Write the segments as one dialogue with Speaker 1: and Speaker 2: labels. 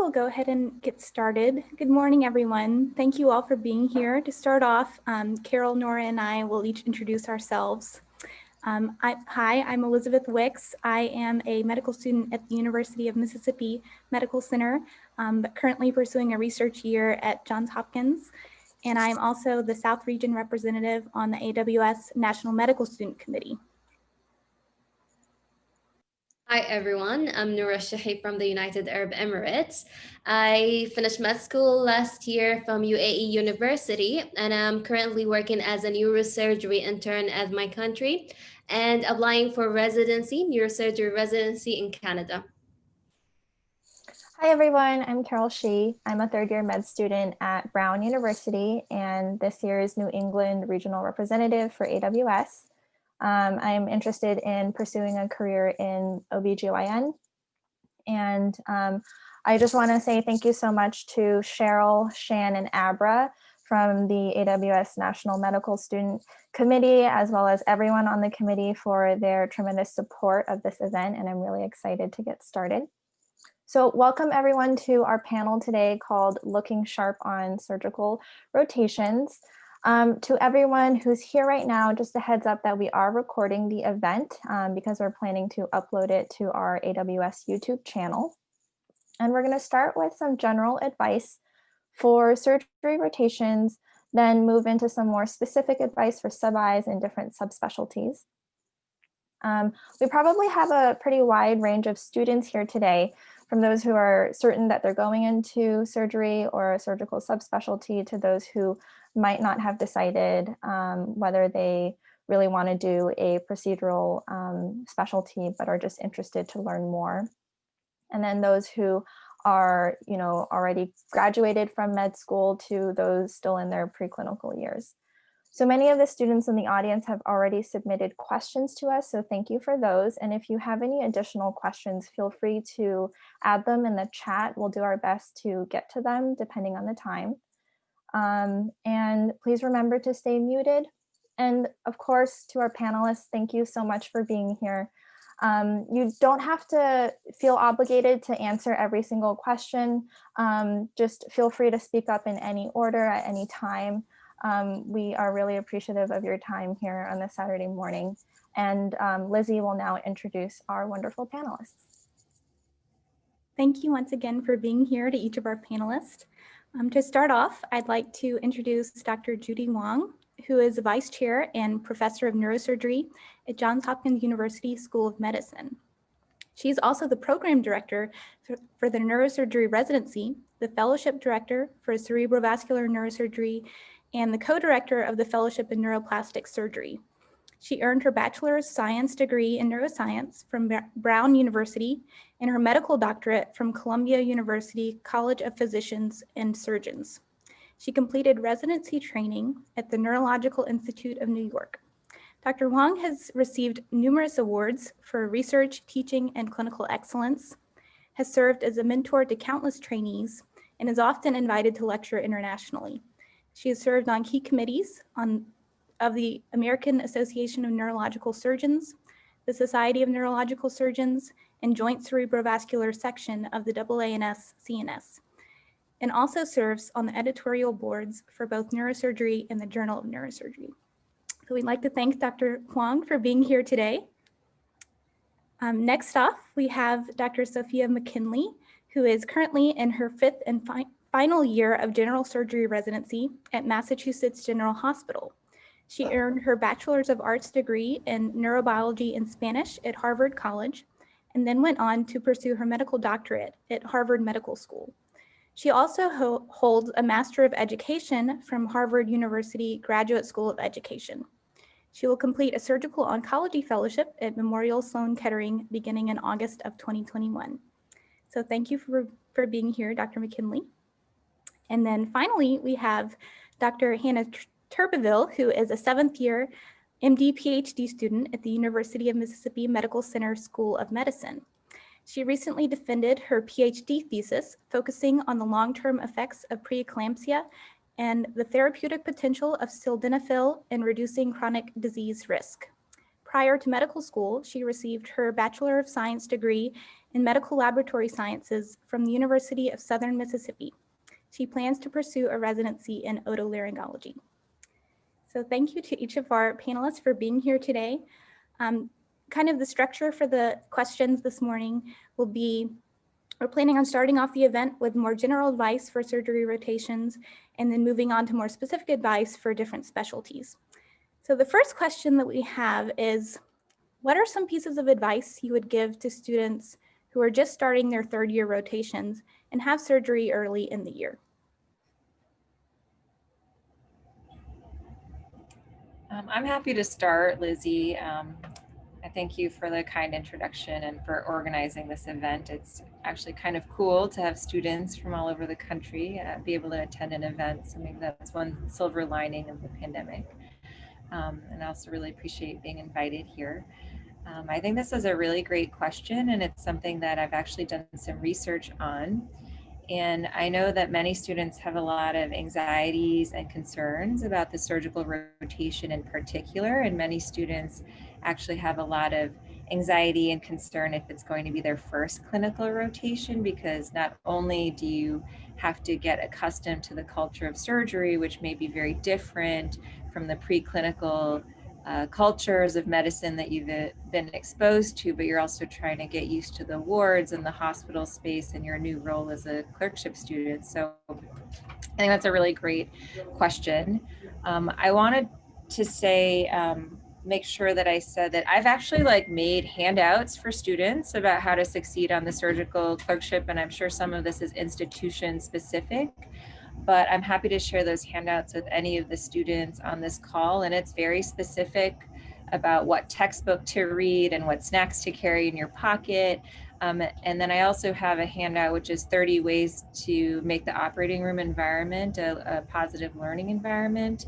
Speaker 1: we'll go ahead and get started. Good morning, everyone. Thank you all for being here. To start off, Carol, Nora, and I will each introduce ourselves. Hi, I'm Elizabeth Wicks. I am a medical student at the University of Mississippi Medical Center, but currently pursuing a research year at Johns Hopkins. And I'm also the South Region representative on the AWS National Medical Student Committee.
Speaker 2: Hi everyone, I'm Noura Shahi from the United Arab Emirates. I finished med school last year from UAE University, and I'm currently working as a neurosurgery intern at my country and applying for neurosurgery residency in Canada.
Speaker 3: Hi everyone, I'm Carol Shee. I'm a third-year med student at Brown University and this year's New England Regional Representative for AWS. I am interested in pursuing a career in OBGYN. And I just want to say thank you so much to Cheryl, Shan, and Abra from the AWS National Medical Student Committee, as well as everyone on the committee for their tremendous support of this event. And I'm really excited to get started. So welcome everyone to our panel today called Looking Sharp on Surgical Rotations. To everyone who's here right now, just a heads up that we are recording the event because we're planning to upload it to our AWS YouTube channel. And we're going to start with some general advice for surgery rotations, then move into some more specific advice for sub-Is and different subspecialties. We probably have a pretty wide range of students here today, from those who are certain that they're going into surgery or a surgical subspecialty to those who might not have decided whether they really want to do a procedural specialty, but are just interested to learn more. And then those who are, already graduated from med school to those still in their preclinical years. So many of the students in the audience have already submitted questions to us, so thank you for those. And if you have any additional questions, feel free to add them in the chat. We'll do our best to get to them depending on the time. And please remember to stay muted. And of course, to our panelists, thank you so much for being here. You don't have to feel obligated to answer every single question. Just feel free to speak up in any order at any time. We are really appreciative of your time here on this Saturday morning. And Lizzie will now introduce our wonderful panelists.
Speaker 1: Thank you once again for being here to each of our panelists. To start off, I'd like to introduce Dr. Judy Wong, who is a Vice Chair and Professor of Neurosurgery at Johns Hopkins University School of Medicine. She's also the Program Director for the Neurosurgery Residency, the Fellowship Director for Cerebrovascular Neurosurgery, and the Co-Director of the Fellowship in Neuroplastic Surgery. She earned her Bachelor's Science degree in Neuroscience from Brown University and her medical doctorate from Columbia University College of Physicians and Surgeons. She completed residency training at the Neurological Institute of New York. Dr. Wong has received numerous awards for research, teaching, and clinical excellence, has served as a mentor to countless trainees, and is often invited to lecture internationally. She has served on key committees of the American Association of Neurological Surgeons, the Society of Neurological Surgeons, and Joint Cerebrovascular Section of the AANS CNS, and also serves on the editorial boards for both Neurosurgery and the Journal of Neurosurgery. So we'd like to thank Dr. Huang for being here today. Next off, we have Dr. Sophia Mckinley, who is currently in her fifth and final year of general surgery residency at Massachusetts General Hospital. She earned her Bachelor's of Arts degree in neurobiology and Spanish at Harvard College, and then went on to pursue her medical doctorate at Harvard Medical School. She also holds a Master of Education from Harvard University Graduate School of Education. She will complete a surgical oncology fellowship at Memorial Sloan Kettering beginning in August of 2021. So thank you for being here, Dr. McKinley. And then finally, we have Dr. Hannah Turboville, who is a 7th year MD PhD student at the University of Mississippi Medical Center School of Medicine. She recently defended her PhD thesis focusing on the long-term effects of preeclampsia and the therapeutic potential of sildenafil in reducing chronic disease risk. Prior to medical school, she received her Bachelor of Science degree in medical laboratory sciences from the University of Southern Mississippi. She plans to pursue a residency in otolaryngology. So thank you to each of our panelists for being here today. Kind of the structure for the questions this morning will be, we're planning on starting off the event with more general advice for surgery rotations and then moving on to more specific advice for different specialties. So the first question that we have is, what are some pieces of advice you would give to students who are just starting their third-year rotations and have surgery early in the year?
Speaker 4: I'm happy to start, Lizzie. I thank you for the kind introduction and for organizing this event. It's actually kind of cool to have students from all over the country be able to attend an event. So maybe that's one silver lining of the pandemic. And I also really appreciate being invited here. I think this is a really great question, and it's something that I've actually done some research on. And I know that many students have a lot of anxieties and concerns about the surgical rotation in particular, and many students actually have a lot of anxiety and concern if it's going to be their first clinical rotation, because not only do you have to get accustomed to the culture of surgery, which may be very different from the preclinical cultures of medicine that you've been exposed to, but you're also trying to get used to the wards and the hospital space and your new role as a clerkship student. So I think that's a really great question. I wanted to say, make sure that I said that I've actually made handouts for students about how to succeed on the surgical clerkship, and I'm sure some of this is institution specific, but I'm happy to share those handouts with any of the students on this call. And it's very specific about what textbook to read and what snacks to carry in your pocket. And then I also have a handout which is 30 ways to make the operating room environment a positive learning environment.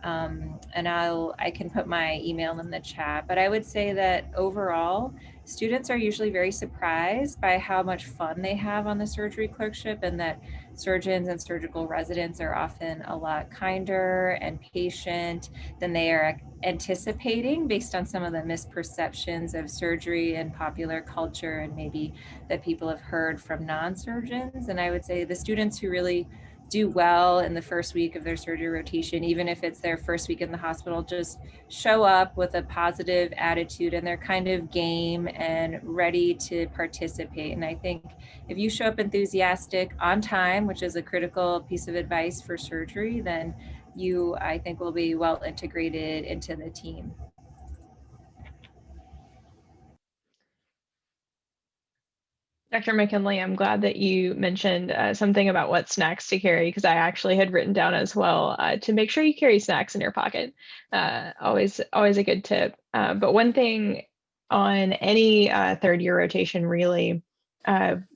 Speaker 4: And I can put my email in the chat, but I would say that overall, students are usually very surprised by how much fun they have on the surgery clerkship, and that surgeons and surgical residents are often a lot kinder and patient than they are anticipating based on some of the misperceptions of surgery and popular culture and maybe that people have heard from non-surgeons. And I would say the students who really do well in the first week of their surgery rotation, even if it's their first week in the hospital, just show up with a positive attitude and they're kind of game and ready to participate. And I think if you show up enthusiastic on time, which is a critical piece of advice for surgery, then you, I think, will be well integrated into the team.
Speaker 5: Dr. McKinley, I'm glad that you mentioned something about what snacks to carry, because I actually had written down as well to make sure you carry snacks in your pocket. Always a good tip. But one thing on any third year rotation really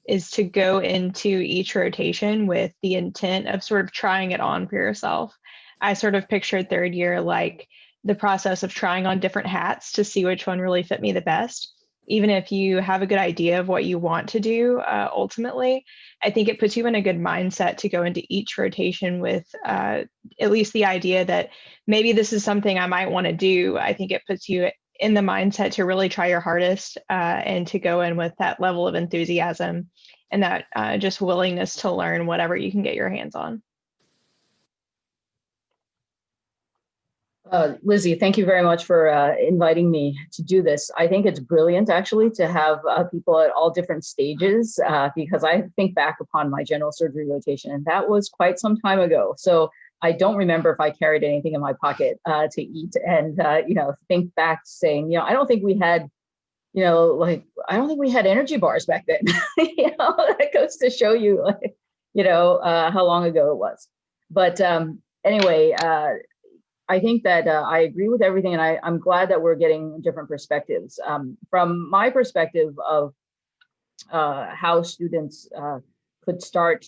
Speaker 5: is to go into each rotation with the intent of sort of trying it on for yourself. I sort of pictured third year like the process of trying on different hats to see which one really fit me the best. Even if you have a good idea of what you want to do, ultimately, I think it puts you in a good mindset to go into each rotation with at least the idea that maybe this is something I might want to do. I think it puts you in the mindset to really try your hardest and to go in with that level of enthusiasm and that just willingness to learn whatever you can get your hands on.
Speaker 6: Lizzie, thank you very much for inviting me to do this. I think it's brilliant, actually, to have people at all different stages, because I think back upon my general surgery rotation, and that was quite some time ago. So I don't remember if I carried anything in my pocket to eat, and think back saying, I don't think we had, I don't think we had energy bars back then. That goes to show you, how long ago it was. But anyway. I think that I agree with everything, and I'm glad that we're getting different perspectives. From my perspective of how students could start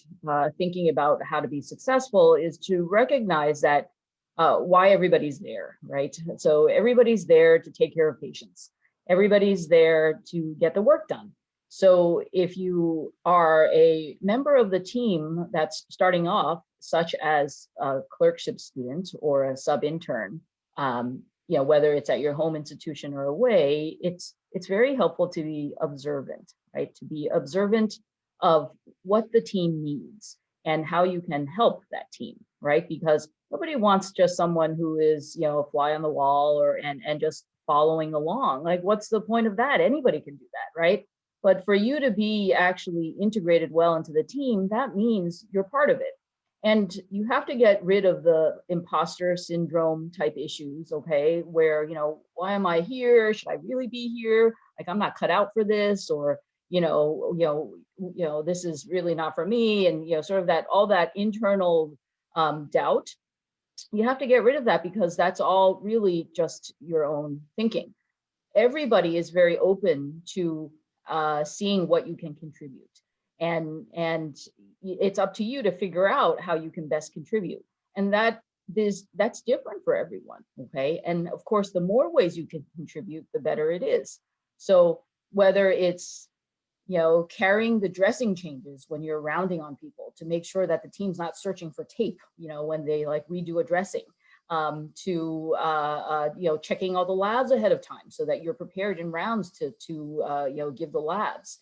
Speaker 6: thinking about how to be successful is to recognize that why everybody's there, right? So everybody's there to take care of patients. Everybody's there to get the work done. So if you are a member of the team that's starting off, such as a clerkship student or a sub-intern, whether it's at your home institution or away, it's very helpful to be observant, right? To be observant of what the team needs and how you can help that team, right? Because nobody wants just someone who is, a fly on the wall or and just following along. Like, what's the point of that? Anybody can do that, right? But for you to be actually integrated well into the team, that means you're part of it. And you have to get rid of the imposter syndrome type issues, okay? Where, why am I here? Should I really be here? Like, I'm not cut out for this, or, this is really not for me. And, sort of that, all that internal doubt, you have to get rid of that, because that's all really just your own thinking. Everybody is very open to seeing what you can contribute. And it's up to you to figure out how you can best contribute. And that's different for everyone, okay? And of course, the more ways you can contribute, the better it is. So whether it's, carrying the dressing changes when you're rounding on people to make sure that the team's not searching for tape, when they like redo a dressing, to checking all the labs ahead of time so that you're prepared in rounds to give the labs,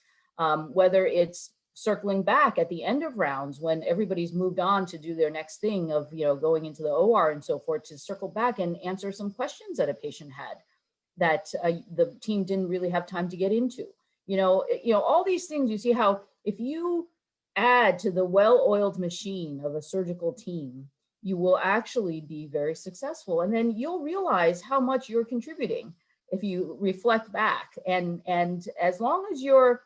Speaker 6: whether it's circling back at the end of rounds when everybody's moved on to do their next thing of going into the OR and so forth, to circle back and answer some questions that a patient had that the team didn't really have time to get into. All these things. You see how if you add to the well-oiled machine of a surgical team, you will actually be very successful. And then you'll realize how much you're contributing if you reflect back. And as long as you're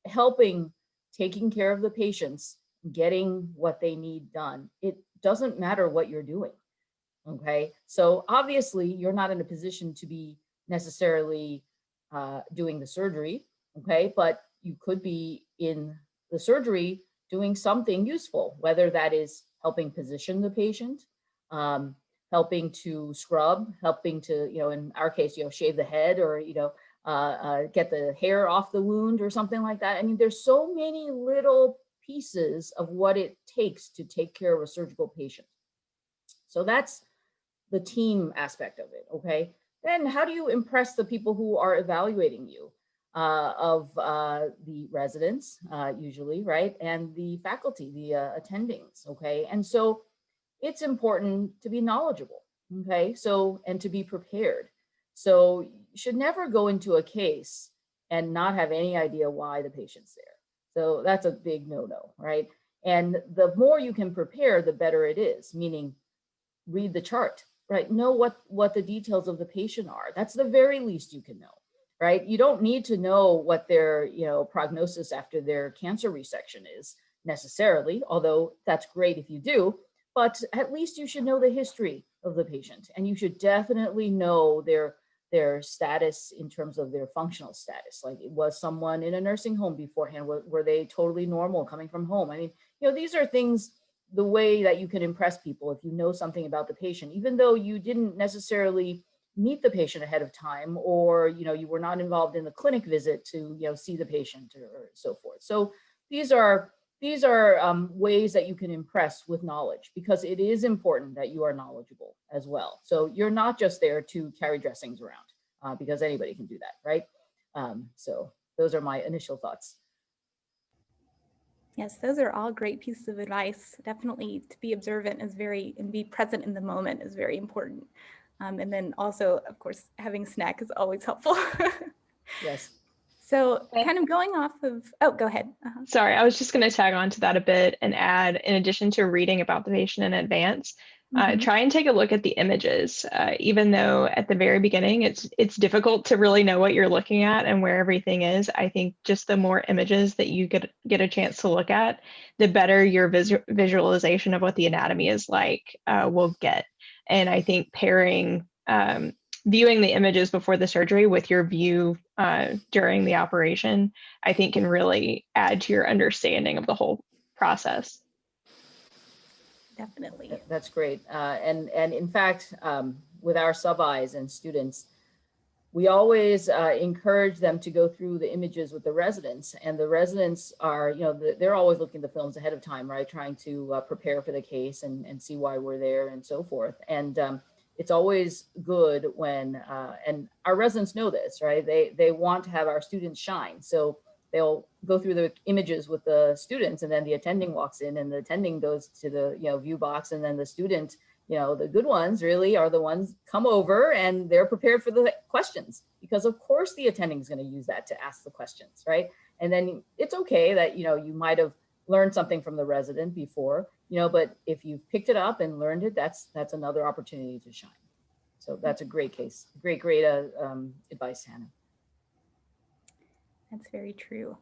Speaker 6: helping, taking care of the patients, getting what they need done, it doesn't matter what you're doing. Okay. So obviously you're not in a position to be necessarily doing the surgery. Okay. But you could be in the surgery doing something useful, whether that is helping position the patient, helping to scrub, helping to, in our case, shave the head, or, get the hair off the wound or something like that. I mean, there's so many little pieces of what it takes to take care of a surgical patient. So that's the team aspect of it, okay? Then how do you impress the people who are evaluating you? Of the residents, usually, right? And the faculty, the attendings, okay? And so it's important to be knowledgeable, okay? So, and to be prepared. So you should never go into a case and not have any idea why the patient's there. So that's a big no-no, right? And the more you can prepare, the better it is, meaning read the chart, right? Know what the details of the patient are. That's the very least you can know. Right? You don't need to know what their, prognosis after their cancer resection is necessarily, although that's great if you do, but at least you should know the history of the patient, and you should definitely know their status in terms of their functional status. Like, was someone in a nursing home beforehand? Were they totally normal coming from home? I mean, these are things, the way that you can impress people if you know something about the patient, even though you didn't necessarily meet the patient ahead of time, or you were not involved in the clinic visit to see the patient or so forth. So these are ways that you can impress with knowledge, because it is important that you are knowledgeable as well. So you're not just there to carry dressings around, because anybody can do that, right? So those are my initial thoughts.
Speaker 1: Yes, those are all great pieces of advice. Definitely to be observant and be present in the moment is very important. And then also, of course, having a snack is always helpful.
Speaker 6: Yes.
Speaker 1: So kind of going off of, go ahead.
Speaker 5: Sorry, I was just going to tag on to that a bit and add, in addition to reading about the patient in advance, try and take a look at the images. Even though at the very beginning, it's difficult to really know what you're looking at and where everything is. I think just the more images that you get a chance to look at, the better your visualization of what the anatomy is like will get. And I think pairing viewing the images before the surgery with your view during the operation, I think can really add to your understanding of the whole process.
Speaker 1: Definitely.
Speaker 6: That's great. And in fact, with our sub-Is and students, we always encourage them to go through the images with the residents, and the residents are, they're always looking at the films ahead of time, right? Trying to prepare for the case and see why we're there and so forth. And it's always good when, and our residents know this, right? They want to have our students shine. So they'll go through the images with the students, and then the attending walks in, and the attending goes to the view box, and then the student, the good ones really are the ones come over and they're prepared for the questions, because of course the attending is going to use that to ask the questions, right? And then it's okay that you might have learned something from the resident before, but if you've picked it up and learned it, that's another opportunity to shine. So that's a great case, great advice, Hannah.
Speaker 1: That's very true.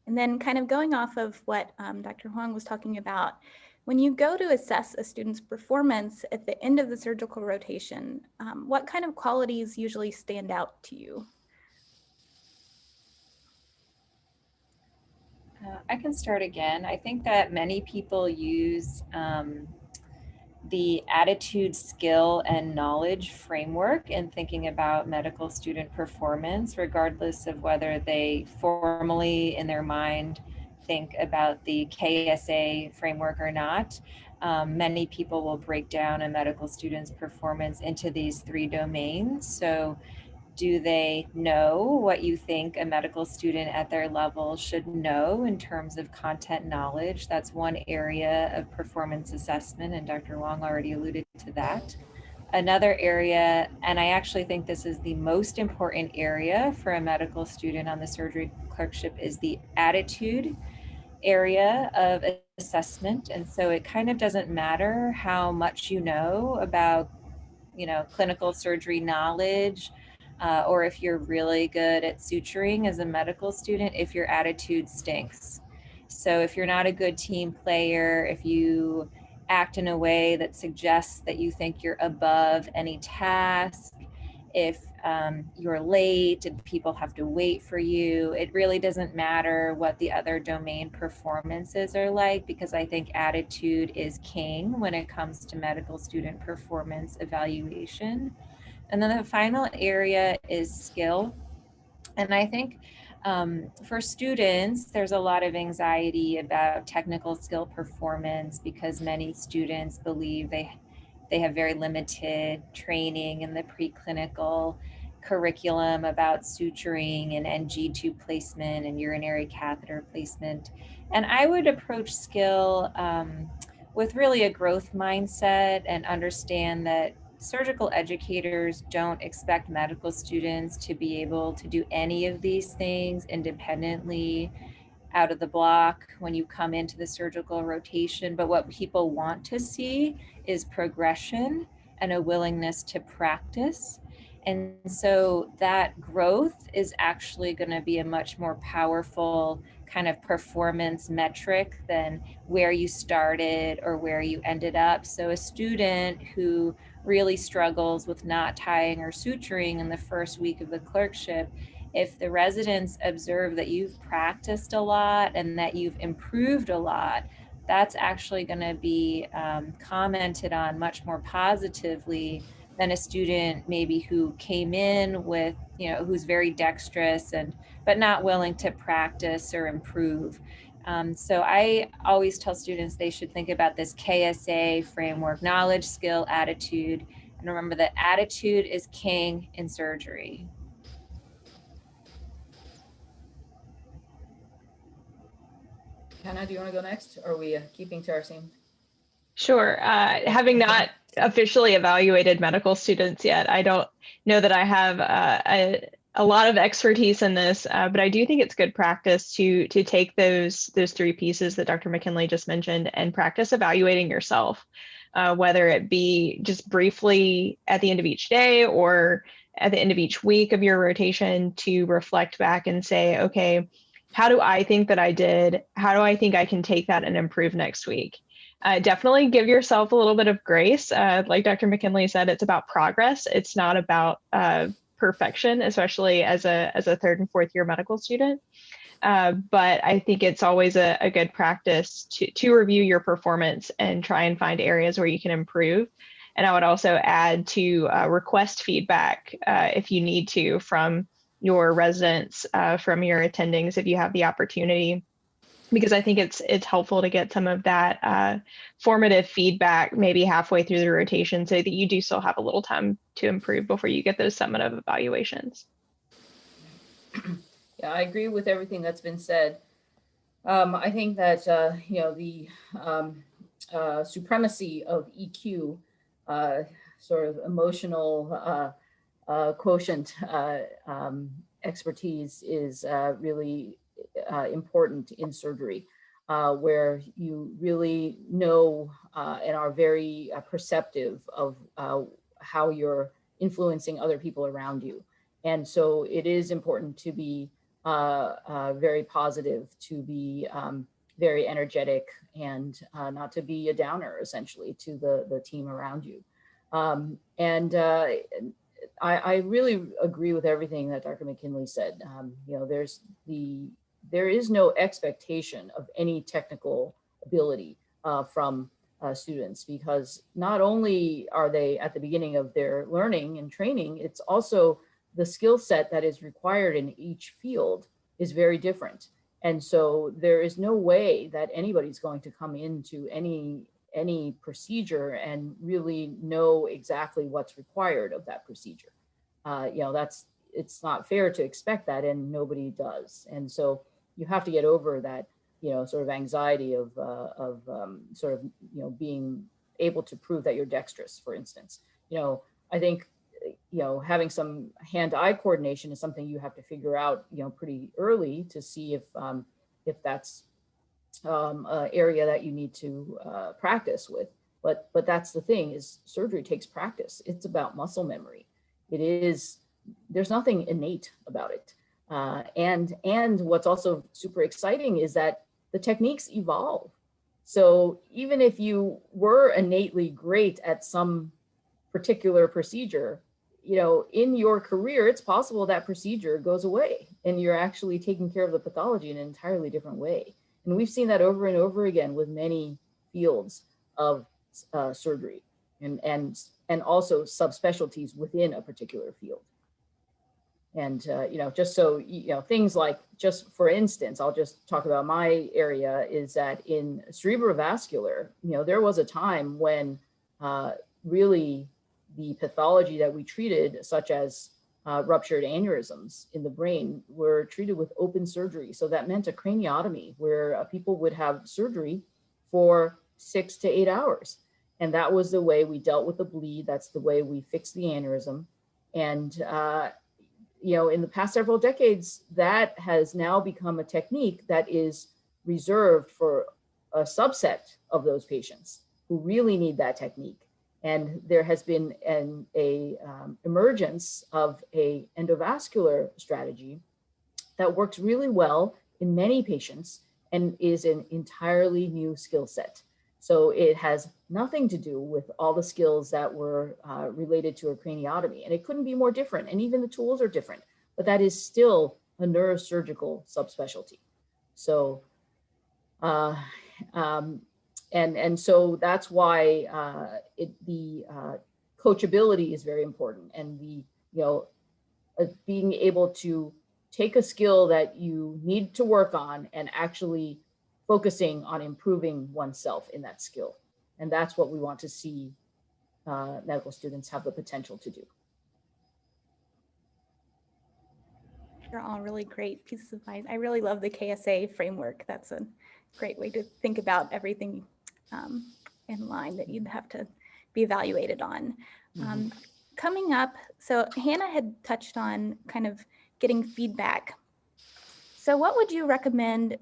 Speaker 1: And then kind of going off of what Dr. Huang was talking about, when you go to assess a student's performance at the end of the surgical rotation, what kind of qualities usually stand out to you?
Speaker 4: I can start again. I think that many people use the attitude, skill, and knowledge framework in thinking about medical student performance, regardless of whether they formally in their mind think about the KSA framework or not. Many people will break down a medical student's performance into these 3 domains. So do they know what you think a medical student at their level should know in terms of content knowledge? That's one area of performance assessment, and Dr. Wong already alluded to that. Another area, and I actually think this is the most important area for a medical student on the surgery clerkship, is the attitude area of assessment. And so it kind of doesn't matter how much you know about clinical surgery knowledge, or if you're really good at suturing as a medical student, if your attitude stinks. So if you're not a good team player, if you act in a way that suggests that you think you're above any task, if you're late and people have to wait for you, it really doesn't matter what the other domain performances are like, because I think attitude is king when it comes to medical student performance evaluation. And then the final area is skill. And I think for students, there's a lot of anxiety about technical skill performance because many students believe they have very limited training in the preclinical curriculum about suturing and NG2 placement and urinary catheter placement. And I would approach skill with really a growth mindset and understand that surgical educators don't expect medical students to be able to do any of these things independently out of the block when you come into the surgical rotation. But what people want to see is progression and a willingness to practice. And so that growth is actually going to be a much more powerful kind of performance metric than where you started or where you ended up. So a student who really struggles with knot tying or suturing in the first week of the clerkship, if the residents observe that you've practiced a lot and that you've improved a lot, that's actually going to be commented on much more positively than a student maybe who came in with, who's very dexterous but not willing to practice or improve. So I always tell students they should think about this KSA framework: knowledge, skill, attitude. And remember that attitude is king in surgery.
Speaker 6: Hannah, do you want to go next? Or are we keeping to our same?
Speaker 5: Sure. Having not officially evaluated medical students yet, I don't know that I have a lot of expertise in this, but I do think it's good practice to take those 3 pieces that Dr. McKinley just mentioned and practice evaluating yourself, whether it be just briefly at the end of each day or at the end of each week of your rotation, to reflect back and say, okay, how do I think that I did? How do I think I can take that and improve next week? Definitely give yourself a little bit of grace. Like Dr. McKinley said, it's about progress. It's not about perfection, especially as a 3rd and 4th year medical student. But I think it's always a good practice to review your performance and try and find areas where you can improve. And I would also add to request feedback if you need to from your residents, from your attendings, if you have the opportunity, because I think it's helpful to get some of that formative feedback maybe halfway through the rotation, so that you do still have a little time to improve before you get those summative evaluations.
Speaker 6: Yeah, I agree with everything that's been said. I think that, you know, the supremacy of EQ, sort of emotional quotient expertise is really important in surgery, where you really know and are very perceptive of how you're influencing other people around you. And so it is important to be very positive, to be very energetic, and not to be a downer, essentially, to the team around you. I really agree with everything that Dr. McKinley said. You know, there is no expectation of any technical ability from students, because not only are they at the beginning of their learning and training, it's also the skill set that is required in each field is very different. And so there is no way that anybody's going to come into any procedure and really know exactly what's required of that procedure. You know, it's not fair to expect that, and nobody does. And so you have to get over that, you know, sort of anxiety of sort of, you know, being able to prove that you're dexterous, for instance. You know, I think, you know, having some hand-eye coordination is something you have to figure out, you know, pretty early to see if that's an area that you need to practice with. But that's the thing, is surgery takes practice. It's about muscle memory. It is, there's nothing innate about it. And what's also super exciting is that the techniques evolve. So even if you were innately great at some particular procedure, you know, in your career, it's possible that procedure goes away and you're actually taking care of the pathology in an entirely different way. And we've seen that over and over again with many fields of surgery and also subspecialties within a particular field. And, you know, just so, you know, things like, just for instance, I'll just talk about my area, is that in cerebrovascular, you know, there was a time when really the pathology that we treated, such as ruptured aneurysms in the brain, were treated with open surgery. So that meant a craniotomy, where people would have surgery for 6 to 8 hours. And that was the way we dealt with the bleed. That's the way we fixed the aneurysm. And, you know, in the past several decades, that has now become a technique that is reserved for a subset of those patients who really need that technique. And there has been an emergence of a endovascular strategy that works really well in many patients and is an entirely new skill set. So it has nothing to do with all the skills that were related to a craniotomy. And it couldn't be more different. And even the tools are different, but that is still a neurosurgical subspecialty. So, and so that's why the coachability is very important, and the, you know, being able to take a skill that you need to work on and actually focusing on improving oneself in that skill. And that's what we want to see medical students have the potential to do.
Speaker 1: They're all really great pieces of advice. I really love the KSA framework. That's a great way to think about everything in line that you'd have to be evaluated on. Mm-hmm. Coming up, so Hannah had touched on kind of getting feedback. So what would you recommend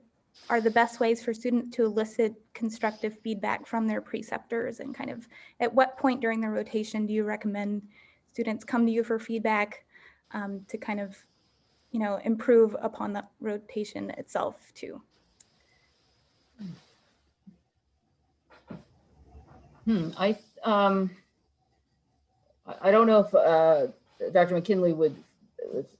Speaker 1: are the best ways for students to elicit constructive feedback from their preceptors, and kind of at what point during the rotation do you recommend students come to you for feedback to kind of, you know, improve upon the rotation itself too?
Speaker 6: I don't know if Dr. McKinley would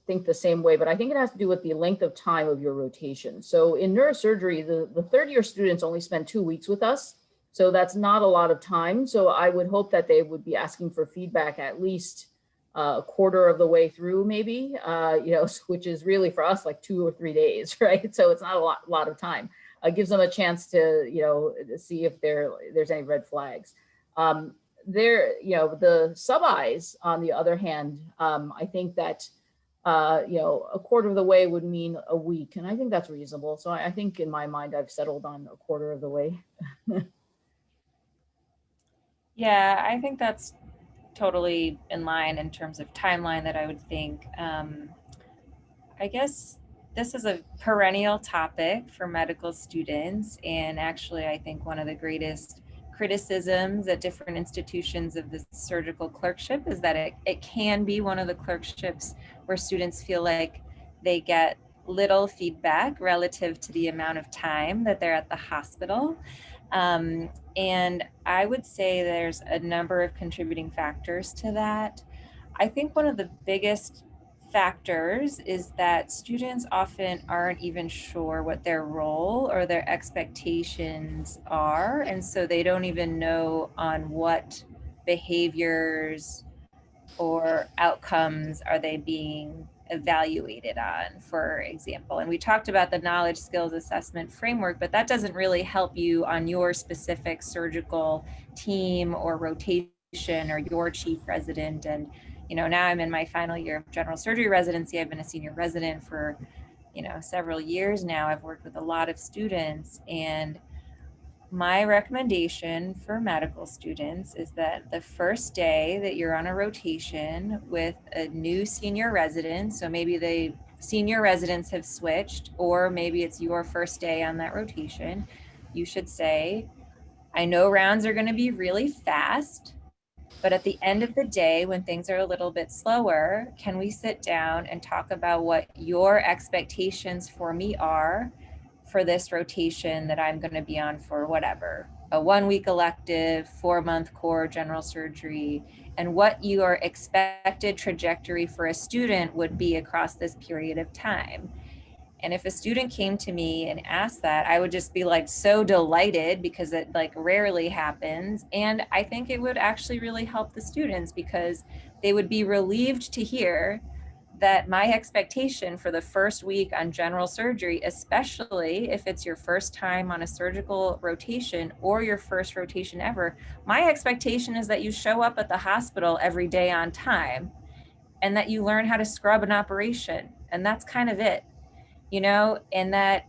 Speaker 6: think the same way, but I think it has to do with the length of time of your rotation. So in neurosurgery, the third year students only spend 2 weeks with us. So that's not a lot of time. So I would hope that they would be asking for feedback at least a quarter of the way through, maybe, you know, which is really for us like 2 or 3 days, right? So it's not a lot of time. It gives them a chance to, you know, see if there's any red flags. You know, the sub-Is, on the other hand, I think that A quarter of the way would mean a week. And I think that's reasonable. So I think in my mind, I've settled on a quarter of the way.
Speaker 4: Yeah, I think that's totally in line in terms of timeline that I would think. I guess this is a perennial topic for medical students. And actually, I think one of the greatest criticisms at different institutions of the surgical clerkship is that it can be one of the clerkships where students feel like they get little feedback relative to the amount of time that they're at the hospital. And I would say there's a number of contributing factors to that. I think one of the biggest factors is that students often aren't even sure what their role or their expectations are. And so they don't even know on what behaviors or outcomes are they being evaluated on, for example. And we talked about the knowledge skills assessment framework, but that doesn't really help you on your specific surgical team or rotation or your chief resident. And now I'm in my final year of general surgery residency. I've been a senior resident for, several years now. I've worked with a lot of students, and my recommendation for medical students is that the first day that you're on a rotation with a new senior resident, so maybe the senior residents have switched, or maybe it's your first day on that rotation, you should say, I know rounds are going to be really fast, but at the end of the day, when things are a little bit slower, can we sit down and talk about what your expectations for me are for this rotation that I'm going to be on for whatever, a 1-week elective, 4-month core general surgery, and what your expected trajectory for a student would be across this period of time. And if a student came to me and asked that, I would just be like so delighted, because it rarely happens. And I think it would actually really help the students, because they would be relieved to hear that my expectation for the first week on general surgery, especially if it's your first time on a surgical rotation or your first rotation ever, my expectation is that you show up at the hospital every day on time and that you learn how to scrub an operation. And that's kind of it. And that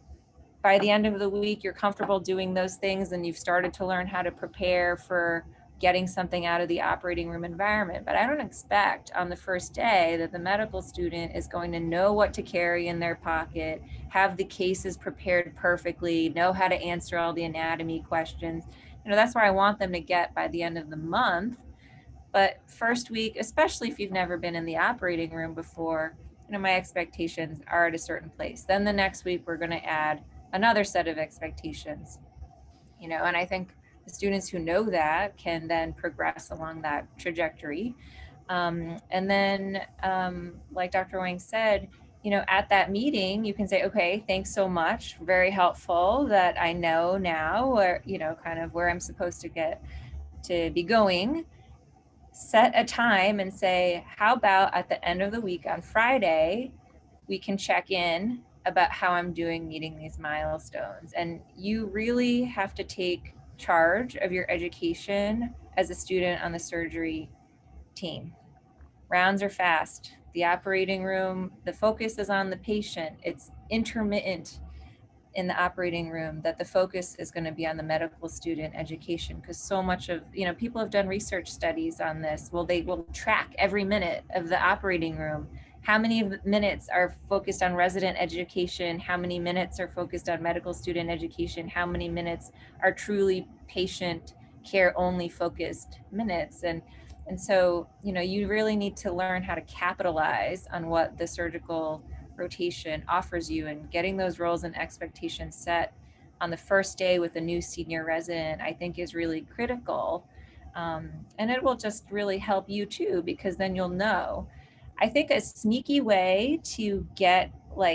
Speaker 4: by the end of the week, you're comfortable doing those things and you've started to learn how to prepare for getting something out of the operating room environment. But I don't expect on the first day that the medical student is going to know what to carry in their pocket, have the cases prepared perfectly, know how to answer all the anatomy questions. That's where I want them to get by the end of the month. But first week, especially if you've never been in the operating room before, my expectations are at a certain place. Then the next week, we're going to add another set of expectations, and I think the students who know that can then progress along that trajectory. And then, like Dr. Wang said, at that meeting, you can say, okay, thanks so much. Very helpful that I know now where, kind of where I'm supposed to get to be going. Set a time and say, how about at the end of the week on Friday, we can check in about how I'm doing meeting these milestones. And you really have to take charge of your education as a student on the surgery team. Rounds are fast. The operating room, the focus is on the patient. It's intermittent in the operating room that the focus is going to be on the medical student education, because so much of, people have done research studies on this. Well, they will track every minute of the operating room. How many minutes are focused on resident education? How many minutes are focused on medical student education? How many minutes are truly patient care only focused minutes? And so, you really need to learn how to capitalize on what the surgical rotation offers you, and getting those roles and expectations set on the first day with a new senior resident, I think is really critical. And it will just really help you too, because then you'll know. I think a sneaky way to get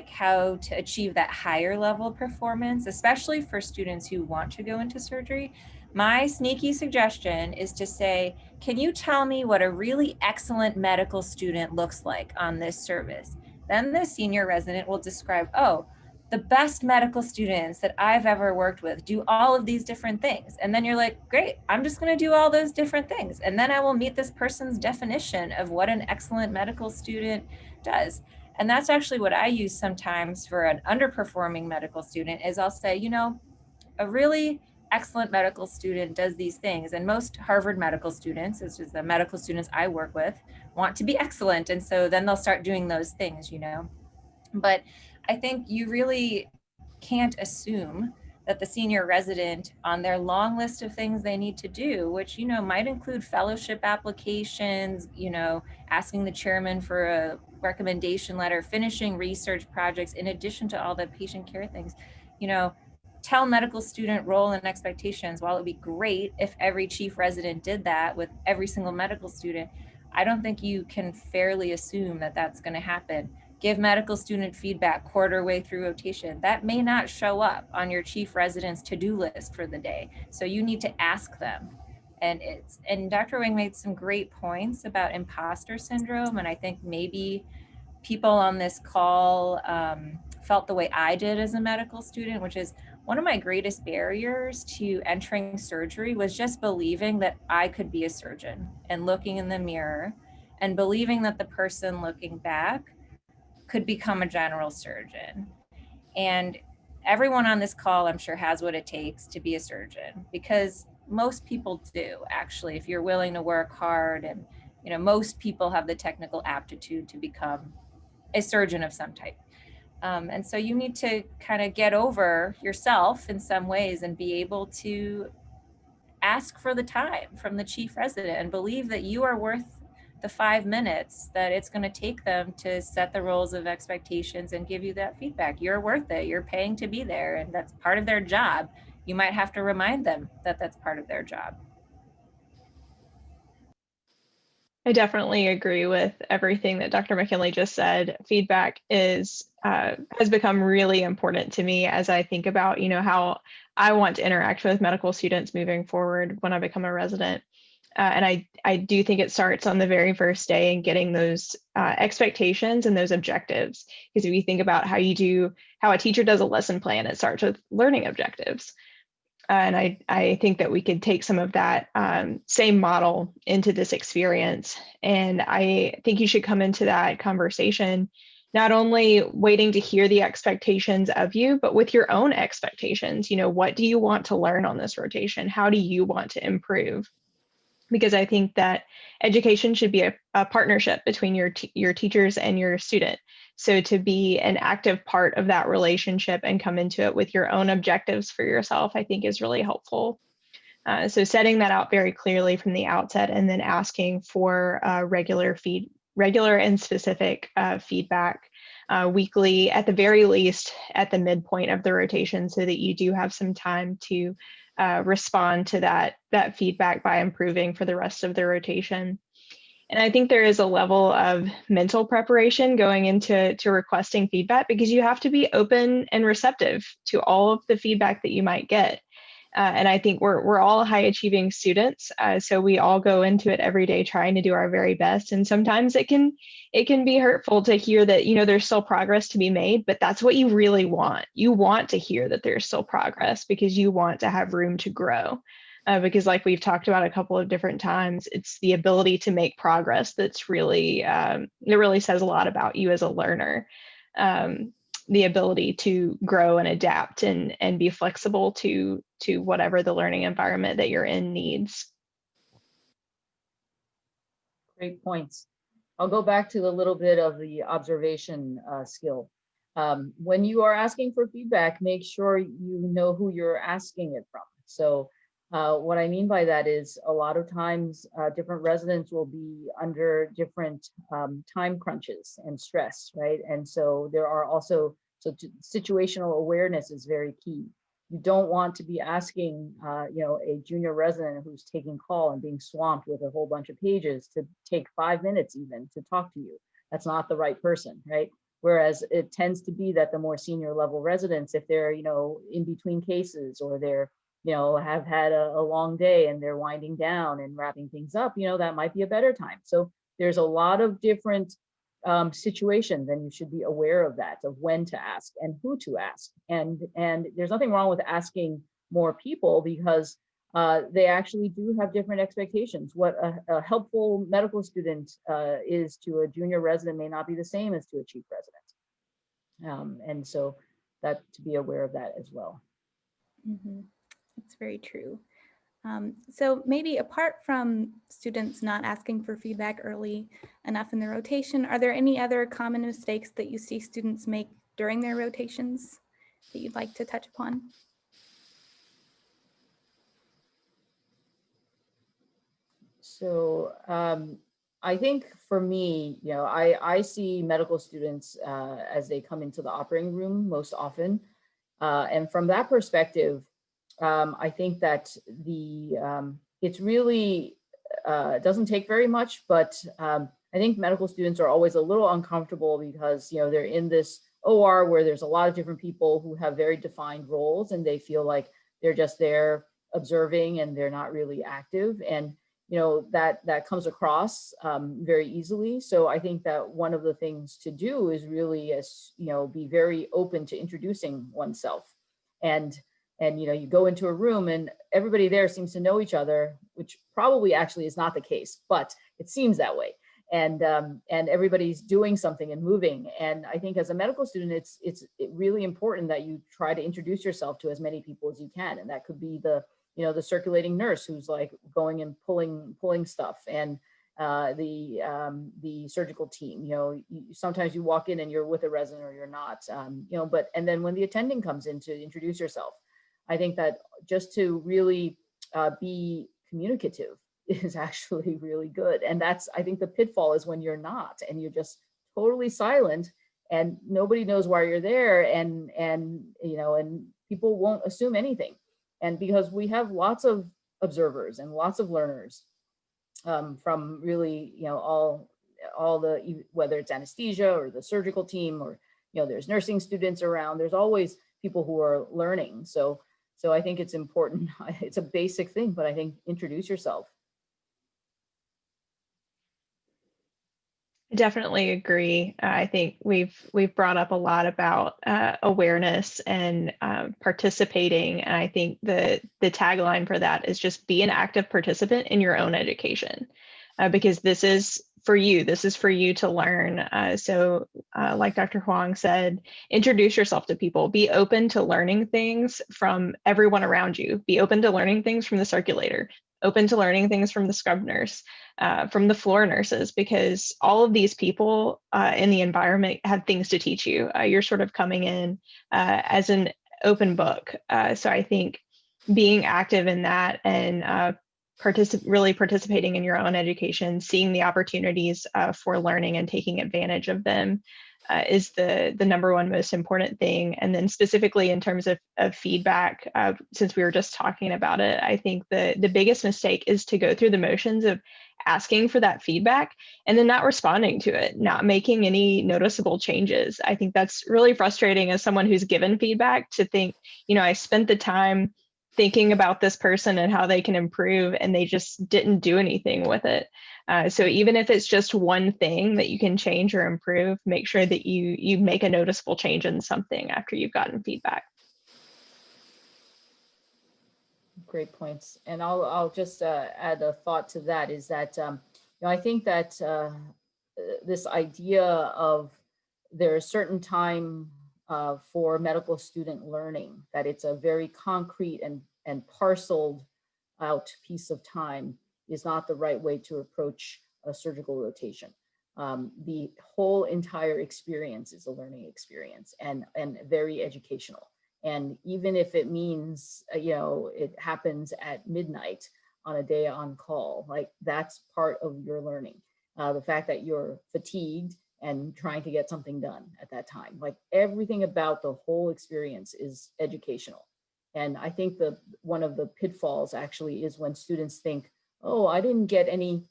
Speaker 4: how to achieve that higher level performance, especially for students who want to go into surgery, my sneaky suggestion is to say, can you tell me what a really excellent medical student looks like on this service? Then the senior resident will describe, oh, the best medical students that I've ever worked with do all of these different things. And then you're like, great, I'm just going to do all those different things. And then I will meet this person's definition of what an excellent medical student does. And that's actually what I use sometimes for an underperforming medical student is I'll say, you know, a really excellent medical student does these things. And most Harvard medical students, which is the medical students I work with, want to be excellent. And so then they'll start doing those things, you know. But I think you really can't assume that the senior resident on their long list of things they need to do, which, you know, might include fellowship applications, you know, asking the chairman for a recommendation letter, finishing research projects, in addition to all the patient care things, you know, tell medical student role and expectations. While it would be great if every chief resident did that with every single medical student, I don't think you can fairly assume that that's going to happen. Give medical student feedback quarter way through rotation. That may not show up on your chief resident's to-do list for the day. So you need to ask them. And Dr. Wing made some great points about imposter syndrome. And I think maybe people on this call felt the way I did as a medical student, which is one of my greatest barriers to entering surgery was just believing that I could be a surgeon and looking in the mirror and believing that the person looking back could become a general surgeon. And everyone on this call, I'm sure, has what it takes to be a surgeon, because most people do, actually, if you're willing to work hard. And, you know, most people have the technical aptitude to become a surgeon of some type. And so you need to kind of get over yourself in some ways and be able to ask for the time from the chief resident and believe that you are worth the 5 minutes that it's going to take them to set the roles of expectations and give you that feedback. You're worth it. You're paying to be there, and that's part of their job. You might have to remind them that that's part of their job.
Speaker 5: I definitely agree with everything that Dr. McKinley just said. Feedback has become really important to me as I think about, you know, how I want to interact with medical students moving forward when I become a resident. And I do think it starts on the very first day and getting those expectations and those objectives. Because if you think about how a teacher does a lesson plan, it starts with learning objectives. And I think that we could take some of that same model into this experience. And I think you should come into that conversation not only waiting to hear the expectations of you, but with your own expectations. You know, what do you want to learn on this rotation? How do you want to improve? Because I think that education should be a partnership between your teachers and your student. So to be an active part of that relationship and come into it with your own objectives for yourself, I think is really helpful. So setting that out very clearly from the outset, and then asking for regular and specific feedback weekly, at the very least at the midpoint of the rotation, so that you do have some time to respond to that feedback by improving for the rest of the rotation. And I think there is a level of mental preparation going into requesting feedback, because you have to be open and receptive to all of the feedback that you might get. And I think we're all high achieving students, so we all go into it every day trying to do our very best. And sometimes it can be hurtful to hear that, you know, there's still progress to be made, but that's what you really want. You want to hear that there's still progress because you want to have room to grow. Because like we've talked about a couple of different times, it's the ability to make progress that's really, it really says a lot about you as a learner. The ability to grow and adapt and be flexible to whatever the learning environment that you're in needs.
Speaker 6: Great points. I'll go back to a little bit of the observation skill. When you are asking for feedback, make sure you know who you're asking it from. So what I mean by that is a lot of times different residents will be under different time crunches and stress, right? And so there are also, situational awareness is very key. You don't want to be asking, you know, a junior resident who's taking call and being swamped with a whole bunch of pages to take 5 minutes even to talk to you. That's not the right person, right? Whereas it tends to be that the more senior level residents, if they're, you know, in between cases, or they're, you know, have had a long day and they're winding down and wrapping things up, you know, that might be a better time. So there's a lot of different situations, and you should be aware of that, of when to ask and who to ask. And there's nothing wrong with asking more people, because they actually do have different expectations. What a helpful medical student is to a junior resident may not be the same as to a chief resident. And so that to be aware of that as well.
Speaker 1: Mm-hmm. That's very true. So maybe apart from students not asking for feedback early enough in the rotation, are there any other common mistakes that you see students make during their rotations that you'd like to touch upon?
Speaker 6: So I think for me, I see medical students as they come into the operating room most often. And from that perspective, I think that it's really, doesn't take very much, but I think medical students are always a little uncomfortable because, they're in this OR where there's a lot of different people who have very defined roles and they feel like they're just there observing and they're not really active. And that comes across very easily. So I think that one of the things to do is really, be very open to introducing oneself. And you go into a room and everybody there seems to know each other, which probably actually is not the case, but it seems that way. And everybody's doing something and moving. And I think as a medical student, it's really important that you try to introduce yourself to as many people as you can. And that could be the circulating nurse who's like going and pulling stuff, and the surgical team. Sometimes you walk in and you're with a resident or you're not. And then when the attending comes in to introduce yourself, I think that just to really be communicative is actually really good. And that's, I think the pitfall is when you're not and you're just totally silent and nobody knows why you're there, and people won't assume anything. And because we have lots of observers and lots of learners from really, all the, whether it's anesthesia or the surgical team, or, there's nursing students around, there's always people who are learning. So I think it's important. It's a basic thing, but I think introduce yourself.
Speaker 5: I definitely agree. I think we've brought up a lot about awareness and participating, and I think the tagline for that is just be an active participant in your own education, because this is for you. This is for you to learn. So like Dr. Huang said, introduce yourself to people. Be open to learning things from everyone around you. Be open to learning things from the circulator. Open to learning things from the scrub nurse, from the floor nurses, because all of these people in the environment have things to teach you. You're sort of coming in as an open book. So I think being active in that and really participating in your own education, seeing the opportunities for learning and taking advantage of them is the number one most important thing. And then specifically in terms of feedback, since we were just talking about it, I think the biggest mistake is to go through the motions of asking for that feedback and then not responding to it, not making any noticeable changes. I think that's really frustrating as someone who's given feedback, to think, I spent the time thinking about this person and how they can improve, and they just didn't do anything with it. So even if it's just one thing that you can change or improve, make sure that you make a noticeable change in something after you've gotten feedback.
Speaker 6: Great points. And I'll just add a thought to that, is that I think that this idea of there is certain time for medical student learning, that it's a very concrete and parceled out piece of time, is not the right way to approach a surgical rotation. The whole entire experience is a learning experience and very educational. And even if it means, it happens at midnight on a day on call, like that's part of your learning. The fact that you're fatigued and trying to get something done at that time, like everything about the whole experience is educational. And I think one of the pitfalls actually is when students think, oh, I didn't get any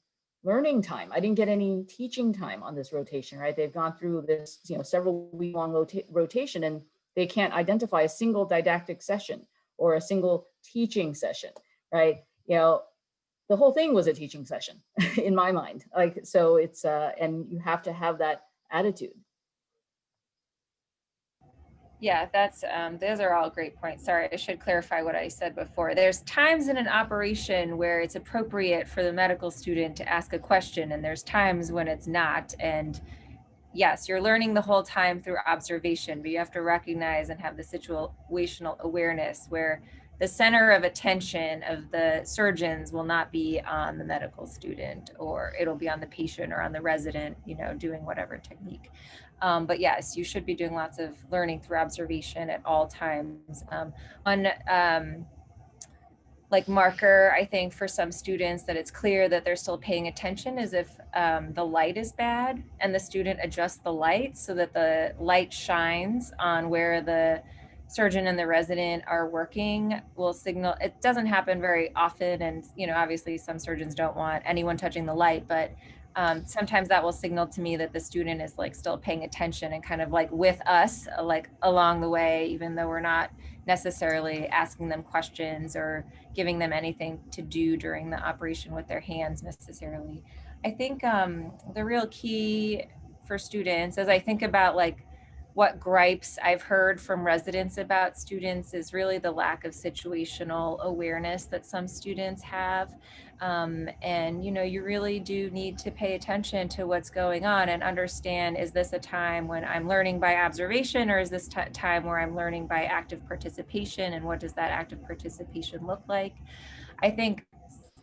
Speaker 6: learning time. I didn't get any teaching time on this rotation, right? They've gone through this, several week long rotation, and they can't identify a single didactic session or a single teaching session, right? The whole thing was a teaching session in my mind. Like, so it's, and you have to have that attitude.
Speaker 4: Yeah, that's those are all great points. Sorry, I should clarify what I said before. There's times in an operation where it's appropriate for the medical student to ask a question, and there's times when it's not. And yes, you're learning the whole time through observation, but you have to recognize and have the situational awareness where the center of attention of the surgeons will not be on the medical student, or it'll be on the patient or on the resident, you know, doing whatever technique. But yes, you should be doing lots of learning through observation at all times. One like marker, I think, for some students that it's clear that they're still paying attention is if the light is bad and the student adjusts the light so that the light shines on where the surgeon and the resident are working, will signal. It doesn't happen very often, and you know, obviously some surgeons don't want anyone touching the light, but sometimes that will signal to me that the student is like still paying attention and kind of like with us, like along the way, even though we're not necessarily asking them questions or giving them anything to do during the operation with their hands necessarily. I think the real key for students, as I think about like what gripes I've heard from residents about students, is really the lack of situational awareness that some students have. And you know, you really do need to pay attention to what's going on and understand, is this a time when I'm learning by observation, or is this time where I'm learning by active participation, and what does that active participation look like? I think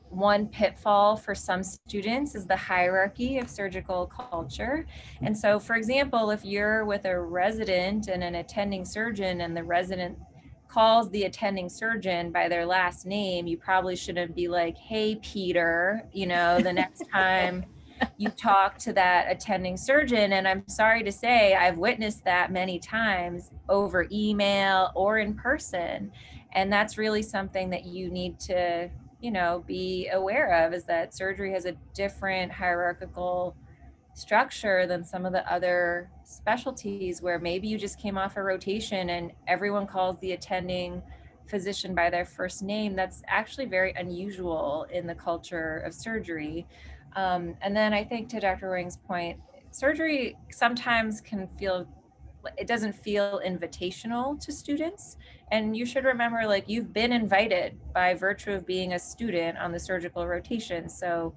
Speaker 4: one pitfall for some students is the hierarchy of surgical culture. And so, for example, if you're with a resident and an attending surgeon, and the resident calls the attending surgeon by their last name, you probably shouldn't be like, hey, Peter, you know, the next time you talk to that attending surgeon. And I'm sorry to say, I've witnessed that many times over email or in person. And that's really something that you need to, you know, be aware of, is that surgery has a different hierarchical structure than some of the other specialties, where maybe you just came off a rotation and everyone calls the attending physician by their first name. That's actually very unusual in the culture of surgery. And then I think, to Dr. Wang's point, surgery sometimes can feel, it doesn't feel invitational to students. And you should remember, like, you've been invited by virtue of being a student on the surgical rotation. So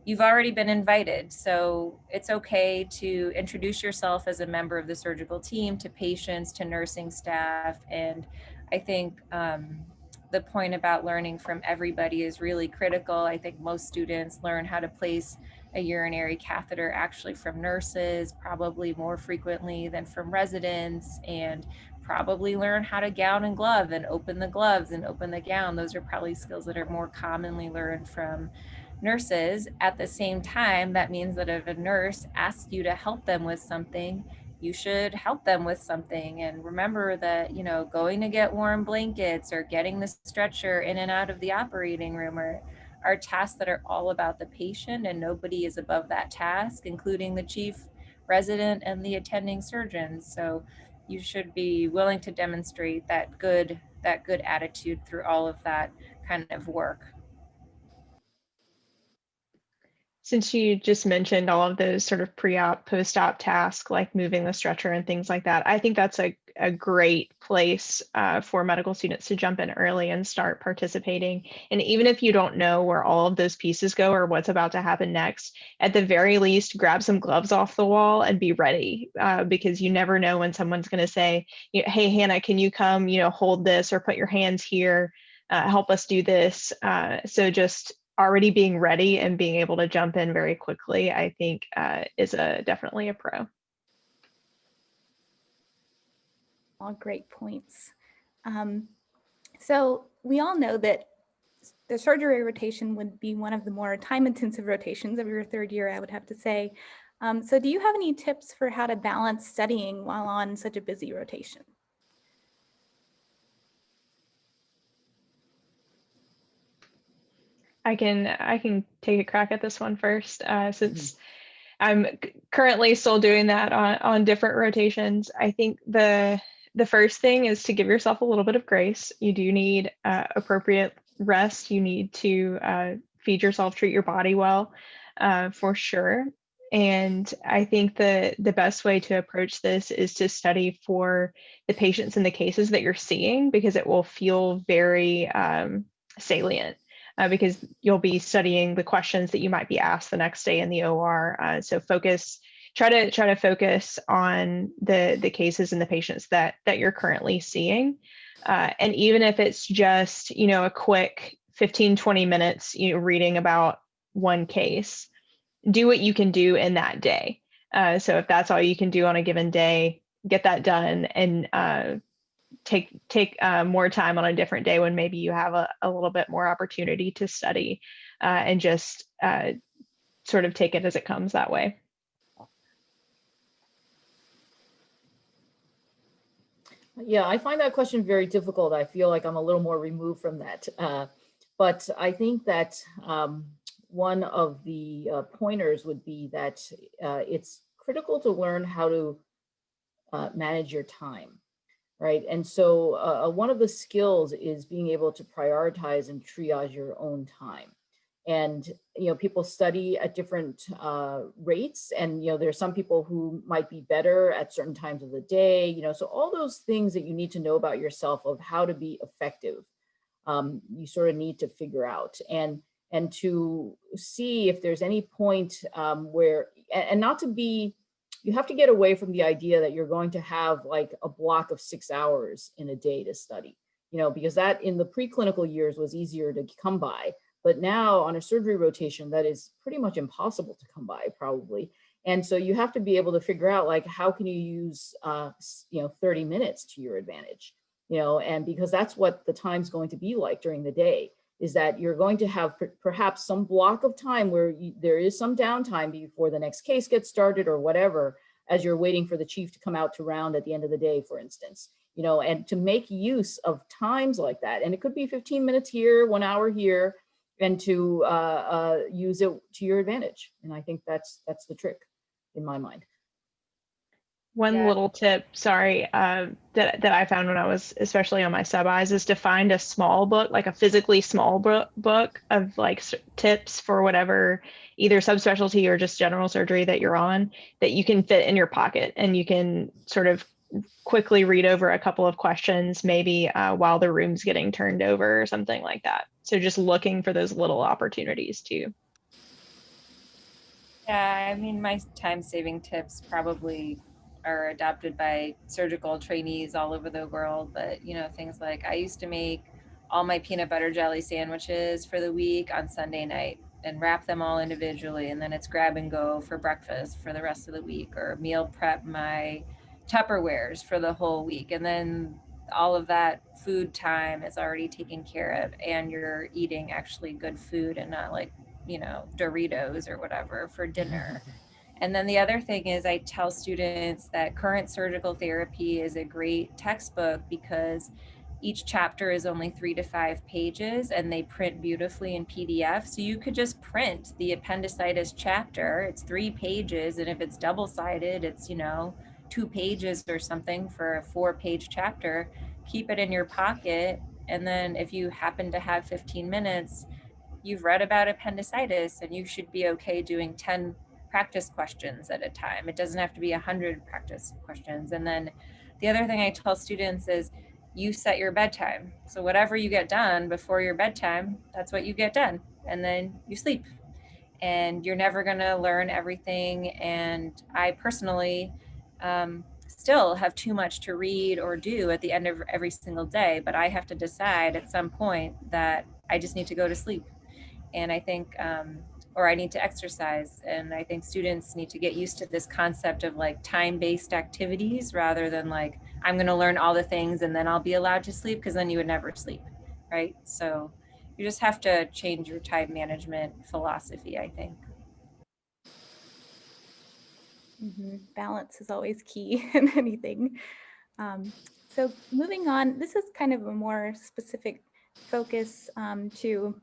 Speaker 4: you've already been invited. So it's okay to introduce yourself as a member of the surgical team to patients, to nursing staff. And I think the point about learning from everybody is really critical. I think most students learn how to place a urinary catheter actually from nurses, probably more frequently than from residents, and probably learn how to gown and glove and open the gloves and open the gown. Those are probably skills that are more commonly learned from nurses. At the same time, that means that if a nurse asks you to help them with something, you should help them with something. And remember that, you know, going to get warm blankets or getting the stretcher in and out of the operating room are tasks that are all about the patient, and nobody is above that task, including the chief resident and the attending surgeons. So you should be willing to demonstrate that good attitude through all of that kind of work.
Speaker 5: Since you just mentioned all of those sort of pre-op, post-op tasks, like moving the stretcher and things like that, I think that's a great place for medical students to jump in early and start participating. And even if you don't know where all of those pieces go or what's about to happen next, at the very least, grab some gloves off the wall and be ready, because you never know when someone's going to say, hey, Hannah, can you come, hold this, or put your hands here, help us do this. So just already being ready and being able to jump in very quickly, I think is definitely a pro.
Speaker 1: All great points. So we all know that the surgery rotation would be one of the more time-intensive rotations of your third year, I would have to say. So do you have any tips for how to balance studying while on such a busy rotation?
Speaker 5: I can take a crack at this one first, since I'm currently still doing that on different rotations. I think the first thing is to give yourself a little bit of grace. You do need appropriate rest. You need to feed yourself, treat your body well, for sure. And I think the best way to approach this is to study for the patients and the cases that you're seeing, because it will feel very salient, because you'll be studying the questions that you might be asked the next day in the OR. So try to focus on the cases and the patients that you're currently seeing. And even if it's just, a quick 15, 20 minutes, reading about one case, do what you can do in that day. So if that's all you can do on a given day, get that done, and take more time on a different day when maybe you have a little bit more opportunity to study, and just sort of take it as it comes that way.
Speaker 6: Yeah, I find that question very difficult. I feel like I'm a little more removed from that. But I think that one of the pointers would be that it's critical to learn how to manage your time, right? And so one of the skills is being able to prioritize and triage your own time. And people study at different rates, and there's some people who might be better at certain times of the day. So all those things that you need to know about yourself of how to be effective, you sort of need to figure out, and to see if there's any point where, and not to be, you have to get away from the idea that you're going to have like a block of 6 hours in a day to study, because that in the preclinical years was easier to come by. But now on a surgery rotation, that is pretty much impossible to come by, probably. And so you have to be able to figure out, like, how can you use 30 minutes to your advantage, and because that's what the time's going to be like during the day, is that you're going to have perhaps some block of time where there is some downtime before the next case gets started or whatever, as you're waiting for the chief to come out to round at the end of the day, for instance, and to make use of times like that. And it could be 15 minutes here, 1 hour here, and to use it to your advantage. And I think that's the trick in my mind.
Speaker 5: One little tip, sorry, that I found when I was especially on my sub-Is is to find a small book, like a physically small book of like tips for whatever, either subspecialty or just general surgery that you're on, that you can fit in your pocket, and you can sort of quickly read over a couple of questions, maybe while the room's getting turned over or something like that. So just looking for those little opportunities too.
Speaker 4: Yeah, I mean, my time-saving tips probably are adopted by surgical trainees all over the world, but things like, I used to make all my peanut butter jelly sandwiches for the week on Sunday night and wrap them all individually, and then it's grab and go for breakfast for the rest of the week, or meal prep my Tupperwares for the whole week, and then all of that food time is already taken care of, and you're eating actually good food and not like Doritos or whatever for dinner. And then the other thing is, I tell students that current surgical therapy is a great textbook because each chapter is only 3 to 5 pages, and they print beautifully in PDF. So you could just print the appendicitis chapter. It's 3 pages, and if it's double-sided, it's 2 pages or something for a 4-page chapter. Keep it in your pocket, and then if you happen to have 15 minutes, you've read about appendicitis, and you should be okay doing 10 practice questions at a time. It doesn't have to be 100 practice questions. And then the other thing I tell students is, you set your bedtime. So whatever you get done before your bedtime, that's what you get done. And then you sleep. And you're never going to learn everything. And I personally still have too much to read or do at the end of every single day, but I have to decide at some point that I just need to go to sleep. And I think, or I need to exercise. And I think students need to get used to this concept of like time-based activities, rather than like, I'm going to learn all the things and then I'll be allowed to sleep, because then you would never sleep, right? So you just have to change your time management philosophy, I think.
Speaker 1: Balance is always key in anything. So moving on, this is kind of a more specific focus to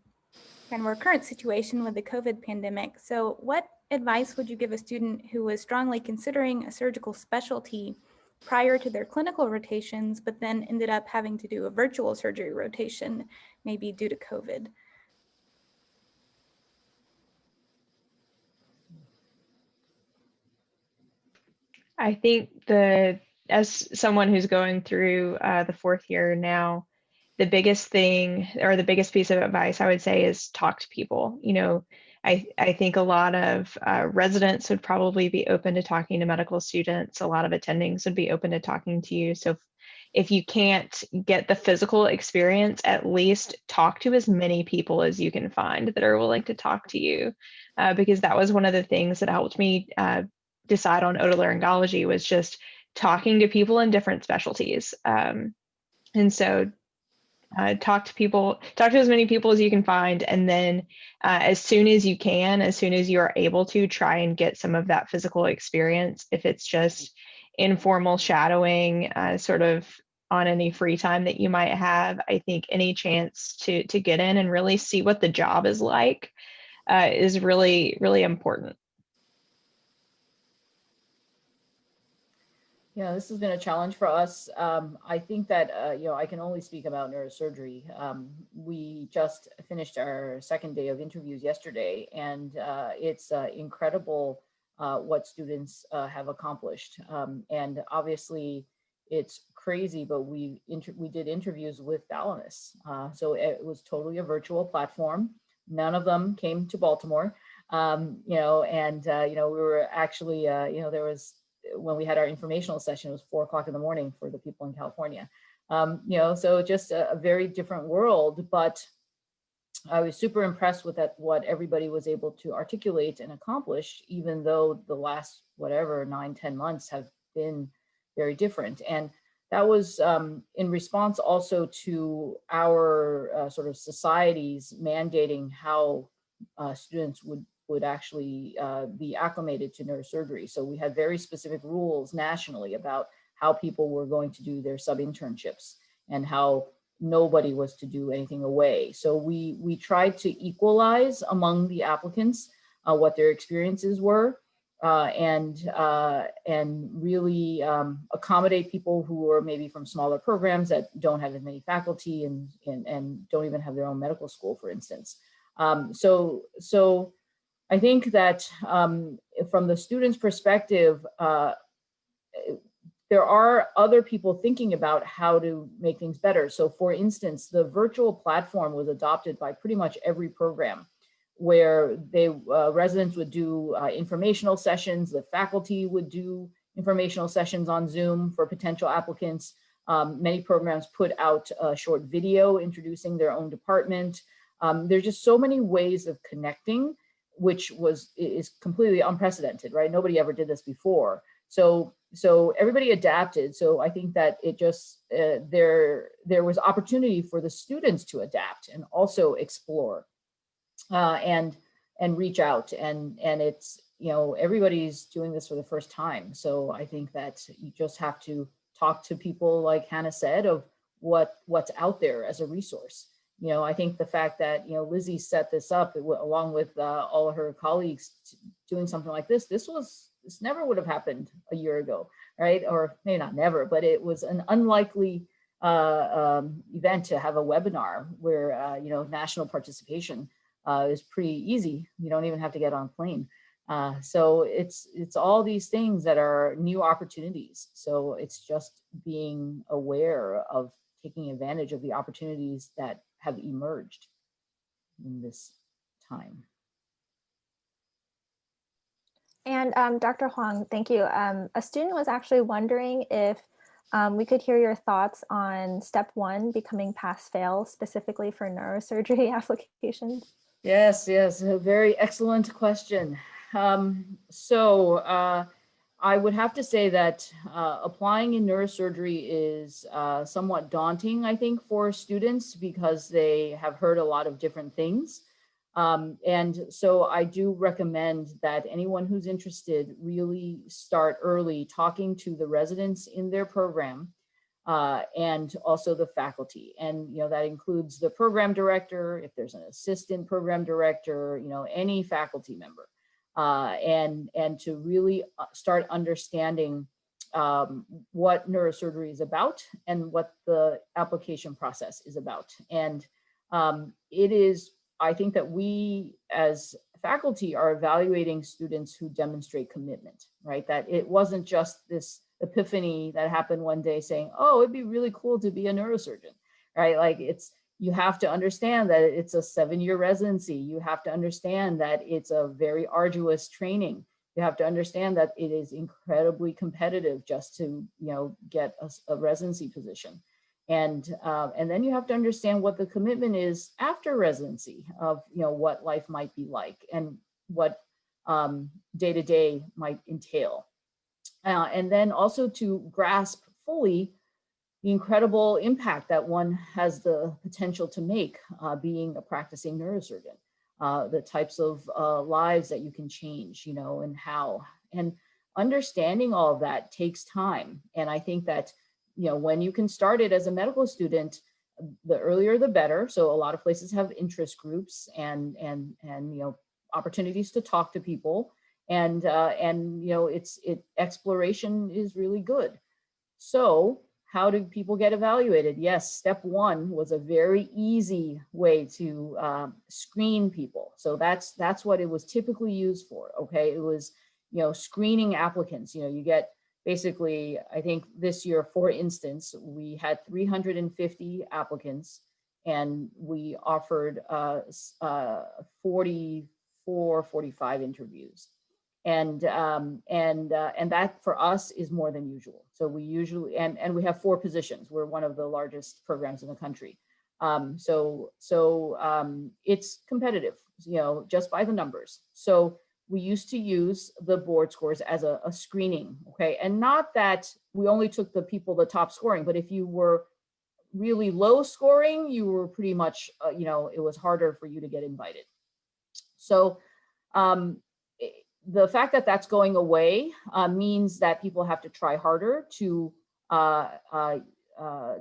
Speaker 1: kind of our current situation with the COVID pandemic. So what advice would you give a student who was strongly considering a surgical specialty prior to their clinical rotations, but then ended up having to do a virtual surgery rotation, maybe due to COVID?
Speaker 5: I think as someone who's going through the fourth year now, the biggest thing or the biggest piece of advice I would say is talk to people. I think a lot of residents would probably be open to talking to medical students. A lot of attendings would be open to talking to you. So if you can't get the physical experience, at least talk to as many people as you can find that are willing to talk to you, because that was one of the things that helped me decide on otolaryngology, was just talking to people in different specialties. And so talk to as many people as you can find, and then as soon as you are able to, try and get some of that physical experience. If it's just informal shadowing, sort of on any free time that you might have, I think any chance to get in and really see what the job is like is really, really important.
Speaker 6: Yeah, this has been a challenge for us. I think that, I can only speak about neurosurgery. We just finished our second day of interviews yesterday, and it's incredible what students have accomplished. And obviously it's crazy, but we did interviews with thalamus. So it was totally a virtual platform. None of them came to Baltimore, we were actually, there was, when we had our informational session, it was 4 o'clock in the morning for the people in California. So just a very different world, but I was super impressed with what everybody was able to articulate and accomplish, even though the last, 9-10 months have been very different. And that was in response also to our sort of societies mandating how students would actually be acclimated to neurosurgery. So we had very specific rules nationally about how people were going to do their sub-internships and how nobody was to do anything away. So we tried to equalize among the applicants what their experiences were, and really accommodate people who are maybe from smaller programs that don't have as many faculty and don't even have their own medical school, for instance. So I think that from the student's perspective, there are other people thinking about how to make things better. So for instance, the virtual platform was adopted by pretty much every program, where residents would do informational sessions, the faculty would do informational sessions on Zoom for potential applicants. Many programs put out a short video introducing their own department. There's just so many ways of connecting, which is completely unprecedented, right? Nobody ever did this before. So everybody adapted. So I think that it just, there was opportunity for the students to adapt and also explore and reach out. And it's, everybody's doing this for the first time. So I think that you just have to talk to people, like Hannah said, of what's out there as a resource. I think the fact that, Lizzie set this up along with all of her colleagues doing something like this, this never would have happened a year ago, right? Or maybe not never, but it was an unlikely event to have a webinar where, national participation is pretty easy. You don't even have to get on a plane. So it's all these things that are new opportunities. So it's just being aware of taking advantage of the opportunities that have emerged in this time.
Speaker 3: And Dr. Huang, thank you. A student was actually wondering if we could hear your thoughts on step 1, becoming pass-fail, specifically for neurosurgery applications.
Speaker 6: Yes, a very excellent question. I would have to say that applying in neurosurgery is somewhat daunting, I think, for students, because they have heard a lot of different things. And so I do recommend that anyone who's interested really start early talking to the residents in their program and also the faculty. And, that includes the program director, if there's an assistant program director, any faculty member. And to really start understanding what neurosurgery is about and what the application process is about. And it is, I think that we as faculty are evaluating students who demonstrate commitment, right? That it wasn't just this epiphany that happened one day saying, oh, it'd be really cool to be a neurosurgeon, right? Like you have to understand that it's a 7-year residency. You have to understand that it's a very arduous training. You have to understand that it is incredibly competitive just to, get a residency position. And then you have to understand what the commitment is after residency of, what life might be like and what day-to-day might entail. And then also to grasp fully the incredible impact that one has the potential to make being a practicing neurosurgeon, the types of lives that you can change, and how. And understanding all of that takes time. And I think that, when you can start it as a medical student, the earlier the better. So a lot of places have interest groups and opportunities to talk to people, and exploration is really good. So how do people get evaluated? Yes, step one was a very easy way to screen people. So that's what it was typically used for. Okay, it was screening applicants. You get basically, I think this year, for instance, we had 350 applicants, and we offered 44, 45 interviews. And that for us is more than usual. So we usually, and we have 4 positions. We're one of the largest programs in the country. So it's competitive, just by the numbers. So we used to use the board scores as a screening, okay? And not that we only took the top scoring, but if you were really low scoring, you were pretty much, it was harder for you to get invited. So the fact that that's going away means that people have to try harder to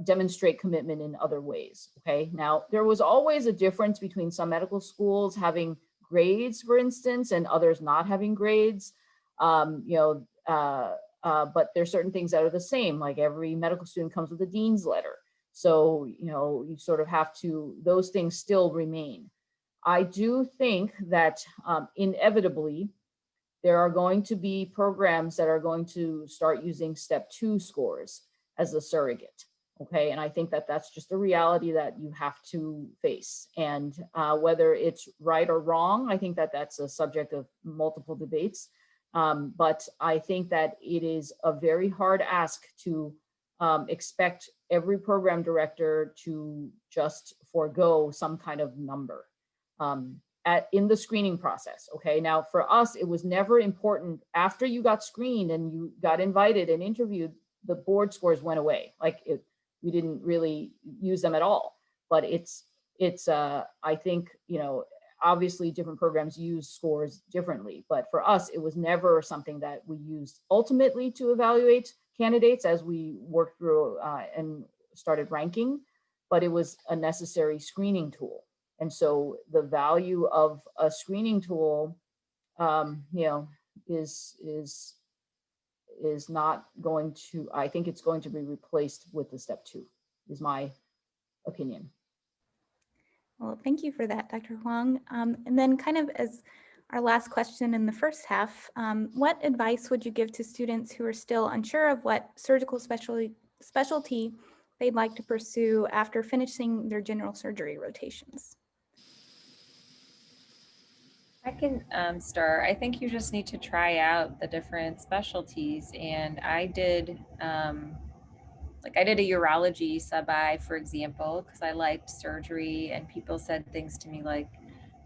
Speaker 6: demonstrate commitment in other ways, okay? Now, there was always a difference between some medical schools having grades, for instance, and others not having grades, but there's certain things that are the same, like every medical student comes with a dean's letter. So, you sort of have to, those things still remain. I do think that inevitably, there are going to be programs that are going to start using step 2 scores as a surrogate. Okay, and I think that that's just a reality that you have to face. And whether it's right or wrong, I think that that's a subject of multiple debates. But I think that it is a very hard ask to expect every program director to just forego some kind of number in the screening process. Okay, now for us, it was never important after you got screened and you got invited and interviewed, the board scores went away. Like we didn't really use them at all. But it's I think, obviously different programs use scores differently, but for us, it was never something that we used ultimately to evaluate candidates as we worked through and started ranking, but it was a necessary screening tool. And so the value of a screening tool, is not going to, I think it's going to be replaced with the step 2, is my opinion.
Speaker 1: Well, thank you for that, Dr. Wong. And then kind of as our last question in the first half, what advice would you give to students who are still unsure of what surgical specialty they'd like to pursue after finishing their general surgery rotations?
Speaker 4: I can start. I think you just need to try out the different specialties. And I did a urology sub-I, for example, because I liked surgery, and people said things to me like,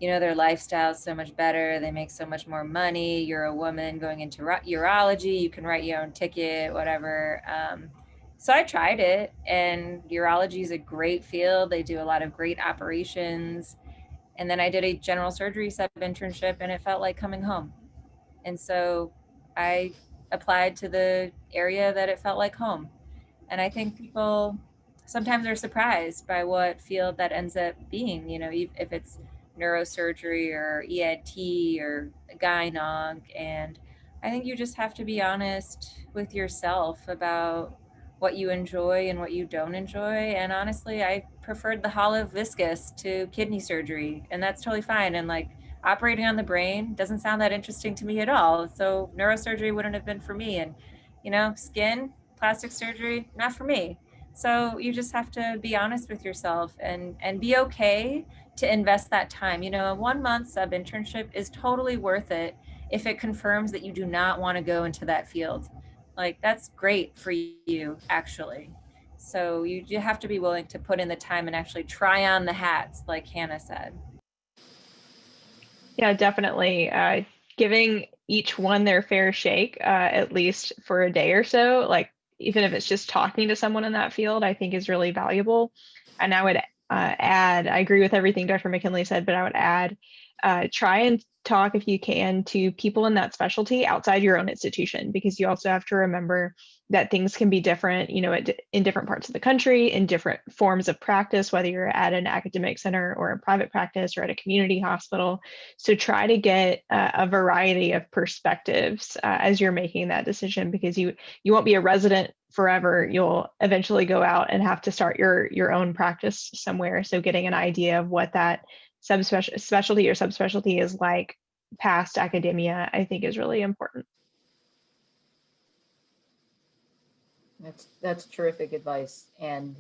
Speaker 4: their lifestyle is so much better. They make so much more money. You're a woman going into urology. You can write your own ticket, whatever. So I tried it, and urology is a great field. They do a lot of great operations. And then I did a general surgery sub internship, and it felt like coming home. And so I applied to the area that it felt like home. And I think people sometimes are surprised by what field that ends up being, if it's neurosurgery or ENT or gyn-onc. And I think you just have to be honest with yourself about what you enjoy and what you don't enjoy. And honestly, I preferred the hollow viscous to kidney surgery, and that's totally fine. And operating on the brain doesn't sound that interesting to me at all. So neurosurgery wouldn't have been for me. And, you know, skin, plastic surgery, not for me. So you just have to be honest with yourself and be okay to invest that time. You know, a 1 month sub internship is totally worth it if it confirms that you do not want to go into that field. Like, that's great for you, actually. So you have to be willing to put in the time and actually try on the hats, like Hannah said.
Speaker 5: Yeah, definitely. Giving each one their fair shake, at least for a day or so, like even if it's just talking to someone in that field, I think is really valuable. And I would add, I agree with everything Dr. McKinley said, but I would add, try and talk if you can to people in that specialty outside your own institution, because you also have to remember that things can be different, you know, in different parts of the country, in different forms of practice, whether you're at an academic center or a private practice or at a community hospital. So try to get a variety of perspectives as you're making that decision, because you won't be a resident forever. You'll eventually go out and have to start your own practice somewhere. So getting an idea of what that specialty or subspecialty is like past academia, I think is really important.
Speaker 6: That's terrific advice. And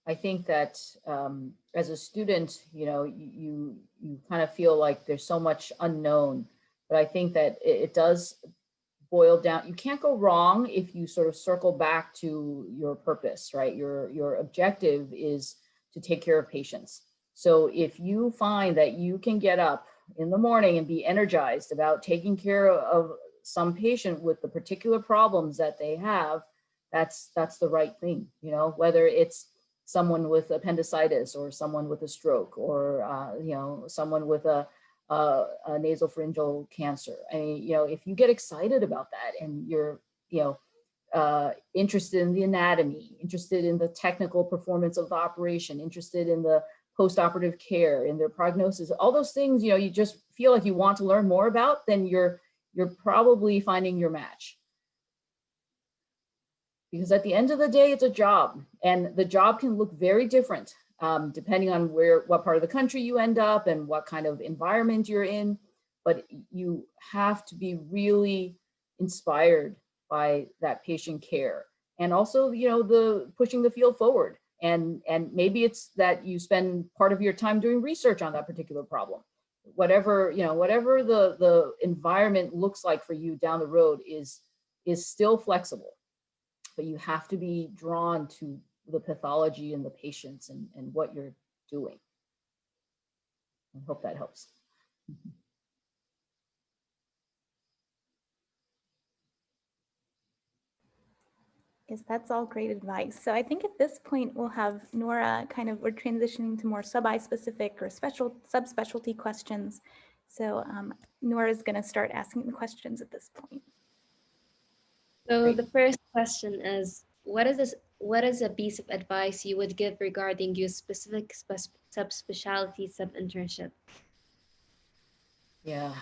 Speaker 6: I think that as a student, you know, you kind of feel like there's so much unknown, but I think that it does boil down. You can't go wrong if you sort of circle back to your purpose, right? Your objective is to take care of patients. So if you find that you can get up in the morning and be energized about taking care of some patient with the particular problems that they have, that's the right thing, you know, whether it's someone with appendicitis or someone with a stroke or, you know, someone with a nasopharyngeal cancer. I mean, you know, if you get excited about that and you're, you know, interested in the anatomy, interested in the technical performance of the operation, interested in the post-operative care, in their prognosis, all those things, you know, you just feel like you want to learn more about, then you're probably finding your match. Because at the end of the day, it's a job, and the job can look very different depending on what part of the country you end up and what kind of environment you're in. But you have to be really inspired by that patient care, and also, you know, the pushing the field forward. And maybe it's that you spend part of your time doing research on that particular problem. Whatever, you know, whatever the environment looks like for you down the road is still flexible. But you have to be drawn to the pathology and the patients and what you're doing. I hope that helps.
Speaker 1: Yes, that's all great advice. So I think at this point we'll have Nora we're transitioning to more sub-I specific or subspecialty questions. So Nora's going to start asking the questions at this point.
Speaker 2: So
Speaker 6: Great.
Speaker 2: the first question is, what is a piece of advice you would give regarding your specific subspecialty sub-internship?
Speaker 6: Yeah,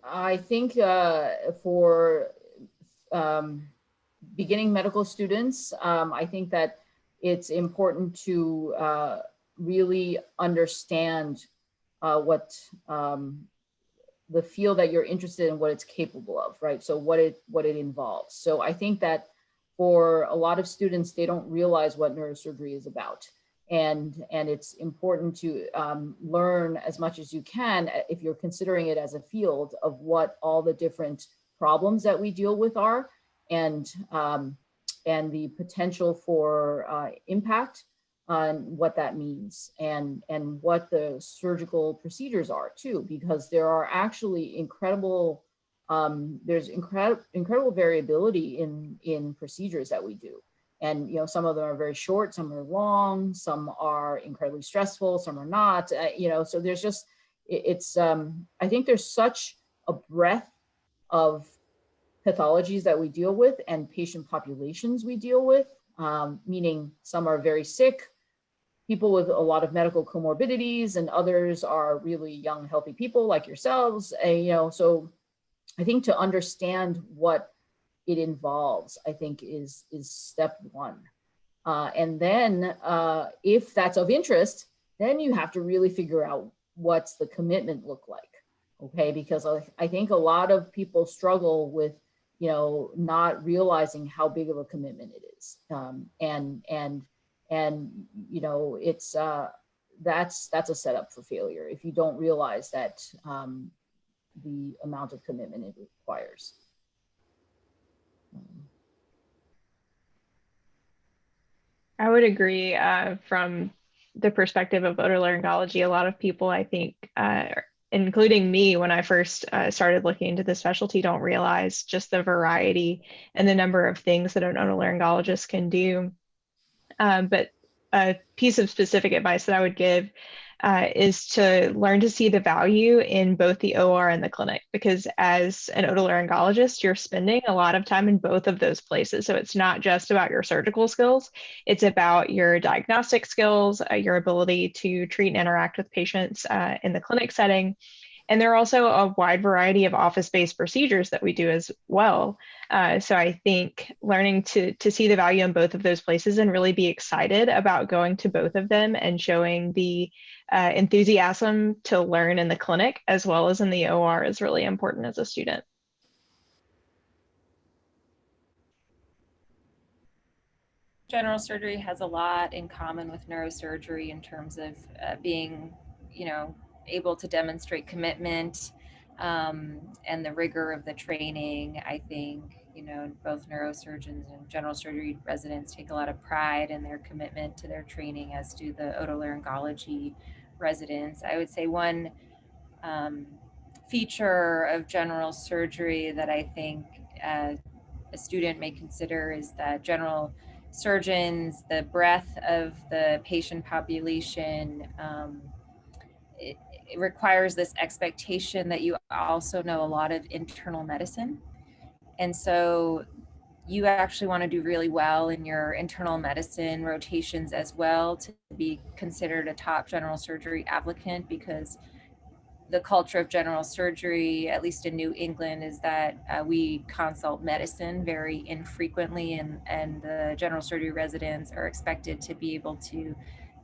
Speaker 6: I think for beginning medical students, I think that it's important to really understand what the field that you're interested in, what it's capable of, right? So what it involves. So I think that for a lot of students, they don't realize what neurosurgery is about. And it's important to learn as much as you can, if you're considering it as a field, of what all the different problems that we deal with are, and the potential for impact on what that means, and what the surgical procedures are too, because there are actually incredible, there's incredible variability in procedures that we do. And, you know, some of them are very short, some are long, some are incredibly stressful, some are not, you know, so there's just, I think there's such a breadth of pathologies that we deal with and patient populations we deal with, meaning some are very sick, people with a lot of medical comorbidities, and others are really young, healthy people like yourselves. And, you know, so I think to understand what it involves, I think is step one. And then if that's of interest, then you have to really figure out what's the commitment look like? Okay, because I think a lot of people struggle with, you know, not realizing how big of a commitment it is. And you know, it's that's a setup for failure if you don't realize that the amount of commitment it requires.
Speaker 5: I would agree from the perspective of otolaryngology. A lot of people, I think, including me, when I first started looking into the specialty, don't realize just the variety and the number of things that an otolaryngologist can do. But a piece of specific advice that I would give is to learn to see the value in both the OR and the clinic, because as an otolaryngologist, you're spending a lot of time in both of those places. So it's not just about your surgical skills, it's about your diagnostic skills, your ability to treat and interact with patients in the clinic setting. And there are also a wide variety of office-based procedures that we do as well. So I think learning to see the value in both of those places and really be excited about going to both of them and showing the enthusiasm to learn in the clinic as well as in the OR is really important as a student.
Speaker 4: General surgery has a lot in common with neurosurgery in terms of being, you know, able to demonstrate commitment and the rigor of the training. I think, you know, both neurosurgeons and general surgery residents take a lot of pride in their commitment to their training, as do the otolaryngology residents. I would say one feature of general surgery that I think a student may consider is that general surgeons, the breadth of the patient population, it requires this expectation that you also know a lot of internal medicine. And so you actually want to do really well in your internal medicine rotations as well to be considered a top general surgery applicant, because the culture of general surgery, at least in New England, is that we consult medicine very infrequently, and the general surgery residents are expected to be able to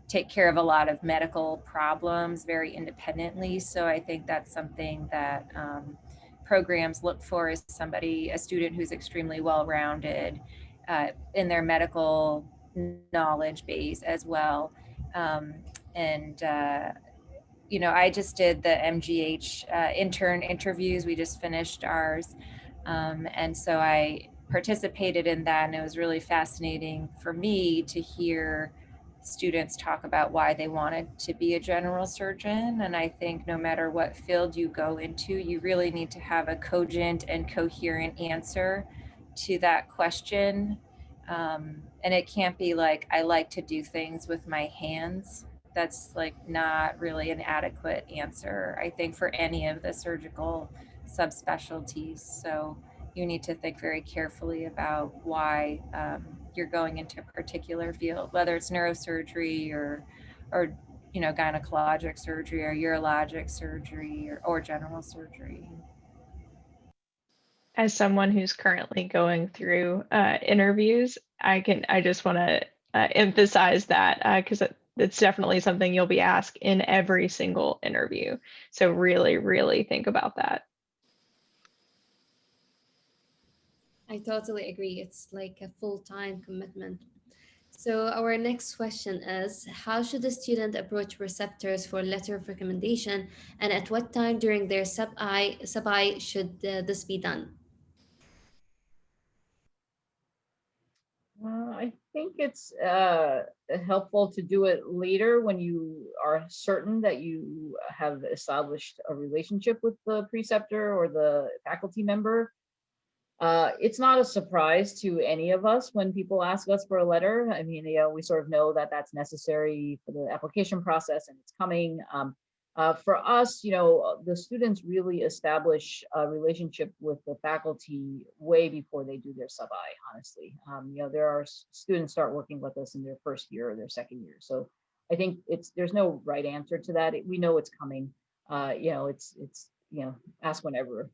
Speaker 4: take care of a lot of medical problems very independently. So I think that's something that programs look for, is a student who's extremely well-rounded in their medical knowledge base as well. You know, I just did the MGH intern interviews. We just finished ours. And so I participated in that, and it was really fascinating for me to hear students talk about why they wanted to be a general surgeon. And I think no matter what field you go into, you really need to have a cogent and coherent answer to that question. And it can't be like, I like to do things with my hands. That's like not really an adequate answer, I think, for any of the surgical subspecialties. So you need to think very carefully about why you're going into a particular field, whether it's neurosurgery or you know, gynecologic surgery or urologic surgery or general surgery.
Speaker 5: As someone who's currently going through interviews, I just want to emphasize that because it's definitely something you'll be asked in every single interview. So really, really think about that.
Speaker 2: I totally agree. It's like a full-time commitment. So our next question is, how should a student approach preceptors for letter of recommendation, and at what time during their sub-I should this be done?
Speaker 6: I think it's helpful to do it later when you are certain that you have established a relationship with the preceptor or the faculty member. It's not a surprise to any of us when people ask us for a letter. I mean, you know, we sort of know that that's necessary for the application process and it's coming. For us, you know, the students really establish a relationship with the faculty way before they do their sub-I, honestly. You know, there are students start working with us in their first year or their second year. So I think there's no right answer to that. We know it's coming. You know, it's you know, ask whenever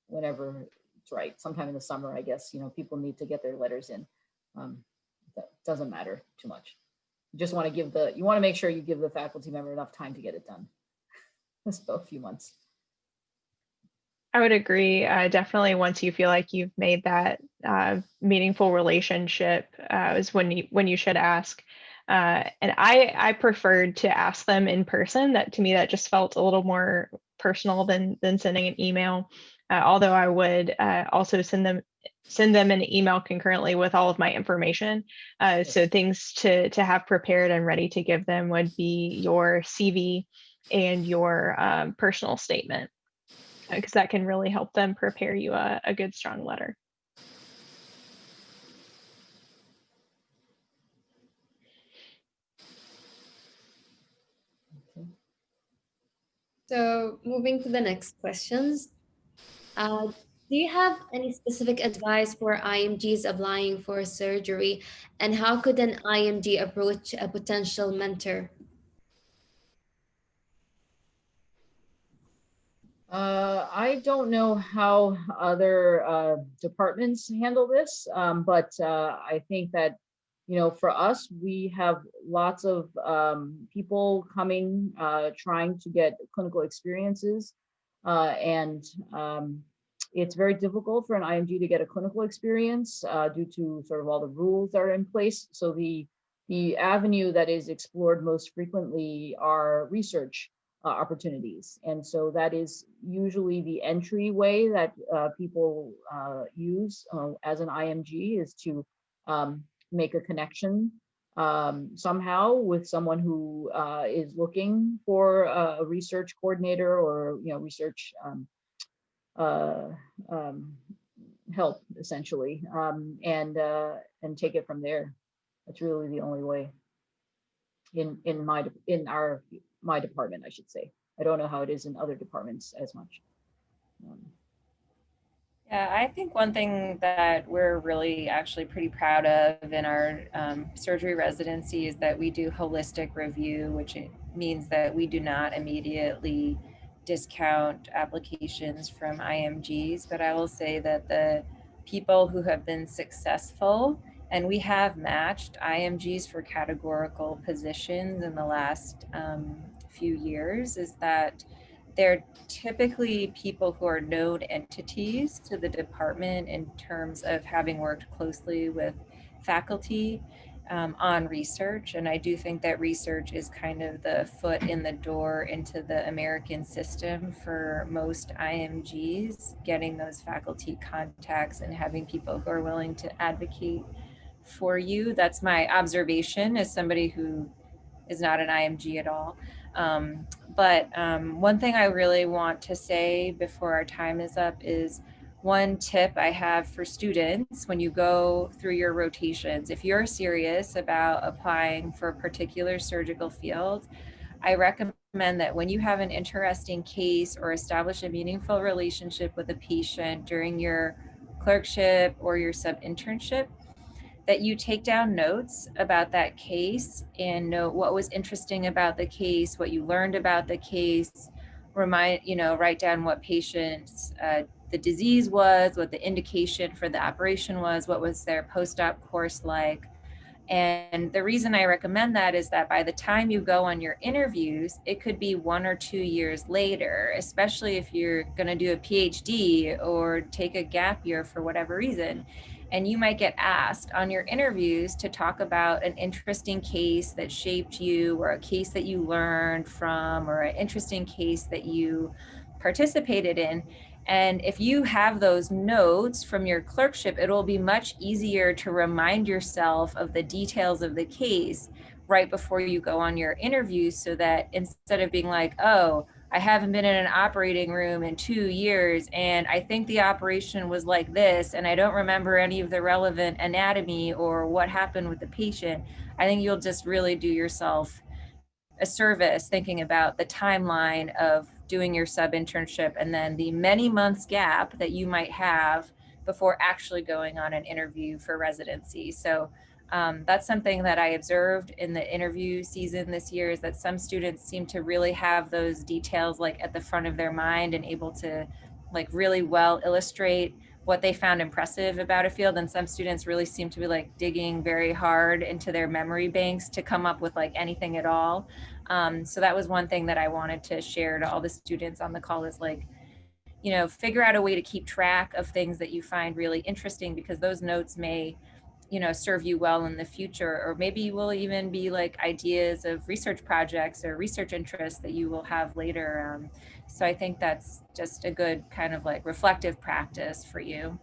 Speaker 6: it's right. Sometime in the summer, I guess, you know, people need to get their letters in. That doesn't matter too much. You just want to you want to make sure you give the faculty member enough time to get it done. So a few months.
Speaker 5: I would agree. Definitely, once you feel like you've made that meaningful relationship, is when you should ask. And I preferred to ask them in person. That to me, that just felt a little more personal than sending an email. Although I would also send them an email concurrently with all of my information. So things to have prepared and ready to give them would be your CV and your personal statement, because that can really help them prepare you a good, strong letter.
Speaker 6: Okay.
Speaker 2: So moving to the next questions. Do you have any specific advice for IMGs applying for surgery, and how could an IMG approach a potential mentor?
Speaker 6: I don't know how other departments handle this, but I think that, for us, we have lots of people coming, trying to get clinical experiences, and it's very difficult for an IMG to get a clinical experience due to sort of all the rules that are in place. So the avenue that is explored most frequently are research opportunities. And so that is usually the entryway that people use as an IMG, is to make a connection somehow with someone who is looking for a research coordinator or research uh, um, help, essentially, and take it from there. That's really the only way in my department, I should say. I don't know how it is in other departments as much.
Speaker 4: Yeah, I think one thing that we're really actually pretty proud of in our surgery residency is that we do holistic review, which means that we do not immediately discount applications from IMGs. But I will say that the people who have been successful, and we have matched IMGs for categorical positions in the last few years, is that they're typically people who are known entities to the department in terms of having worked closely with faculty on research. And I do think that research is kind of the foot in the door into the American system for most IMGs, getting those faculty contacts and having people who are willing to advocate for you. That's my observation as somebody who is not an IMG at all. But one thing I really want to say before our time is up is one tip I have for students when you go through your rotations. If you're serious about applying for a particular surgical field, I recommend that when you have an interesting case or establish a meaningful relationship with a patient during your clerkship or your sub-internship, that you take down notes about that case and note what was interesting about the case, what you learned about the case, write down what patient's the disease was, what the indication for the operation was, what was their post-op course like. And the reason I recommend that is that by the time you go on your interviews, it could be 1 or 2 years later, especially if you're going to do a PhD or take a gap year for whatever reason. And you might get asked on your interviews to talk about an interesting case that shaped you, or a case that you learned from, or an interesting case that you participated in. And if you have those notes from your clerkship, it'll be much easier to remind yourself of the details of the case right before you go on your interview, so that instead of being like, oh, I haven't been in an operating room in 2 years, and I think the operation was like this, and I don't remember any of the relevant anatomy or what happened with the patient, I think you'll just really do yourself a service thinking about the timeline of doing your sub-internship and then the many months gap that you might have before actually going on an interview for residency. So that's something that I observed in the interview season this year, is that some students seem to really have those details like at the front of their mind and able to like really well illustrate what they found impressive about a field. And some students really seem to be like digging very hard into their memory banks to come up with like anything at all. So that was one thing that I wanted to share to all the students on the call, is like, you know, figure out a way to keep track of things that you find really interesting, because those notes may, you know, serve you well in the future, or maybe will even be like ideas of research projects or research interests that you will have later. So I think that's just a good kind of like reflective practice for you.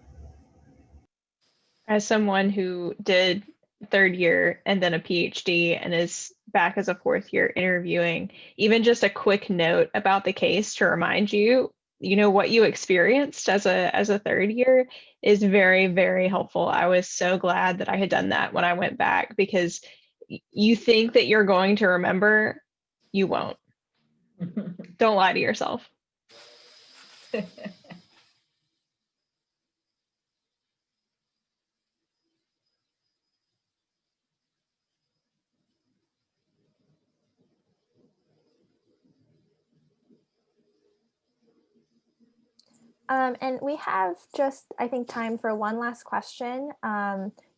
Speaker 5: As someone who did third year and then a PhD and is back as a fourth year interviewing, even just a quick note about the case to remind you, you know, what you experienced as a third year is very, very helpful. I was so glad that I had done that when I went back, because you think that you're going to remember, you won't. Don't lie to yourself.
Speaker 3: And we have just, I think, time for one last question.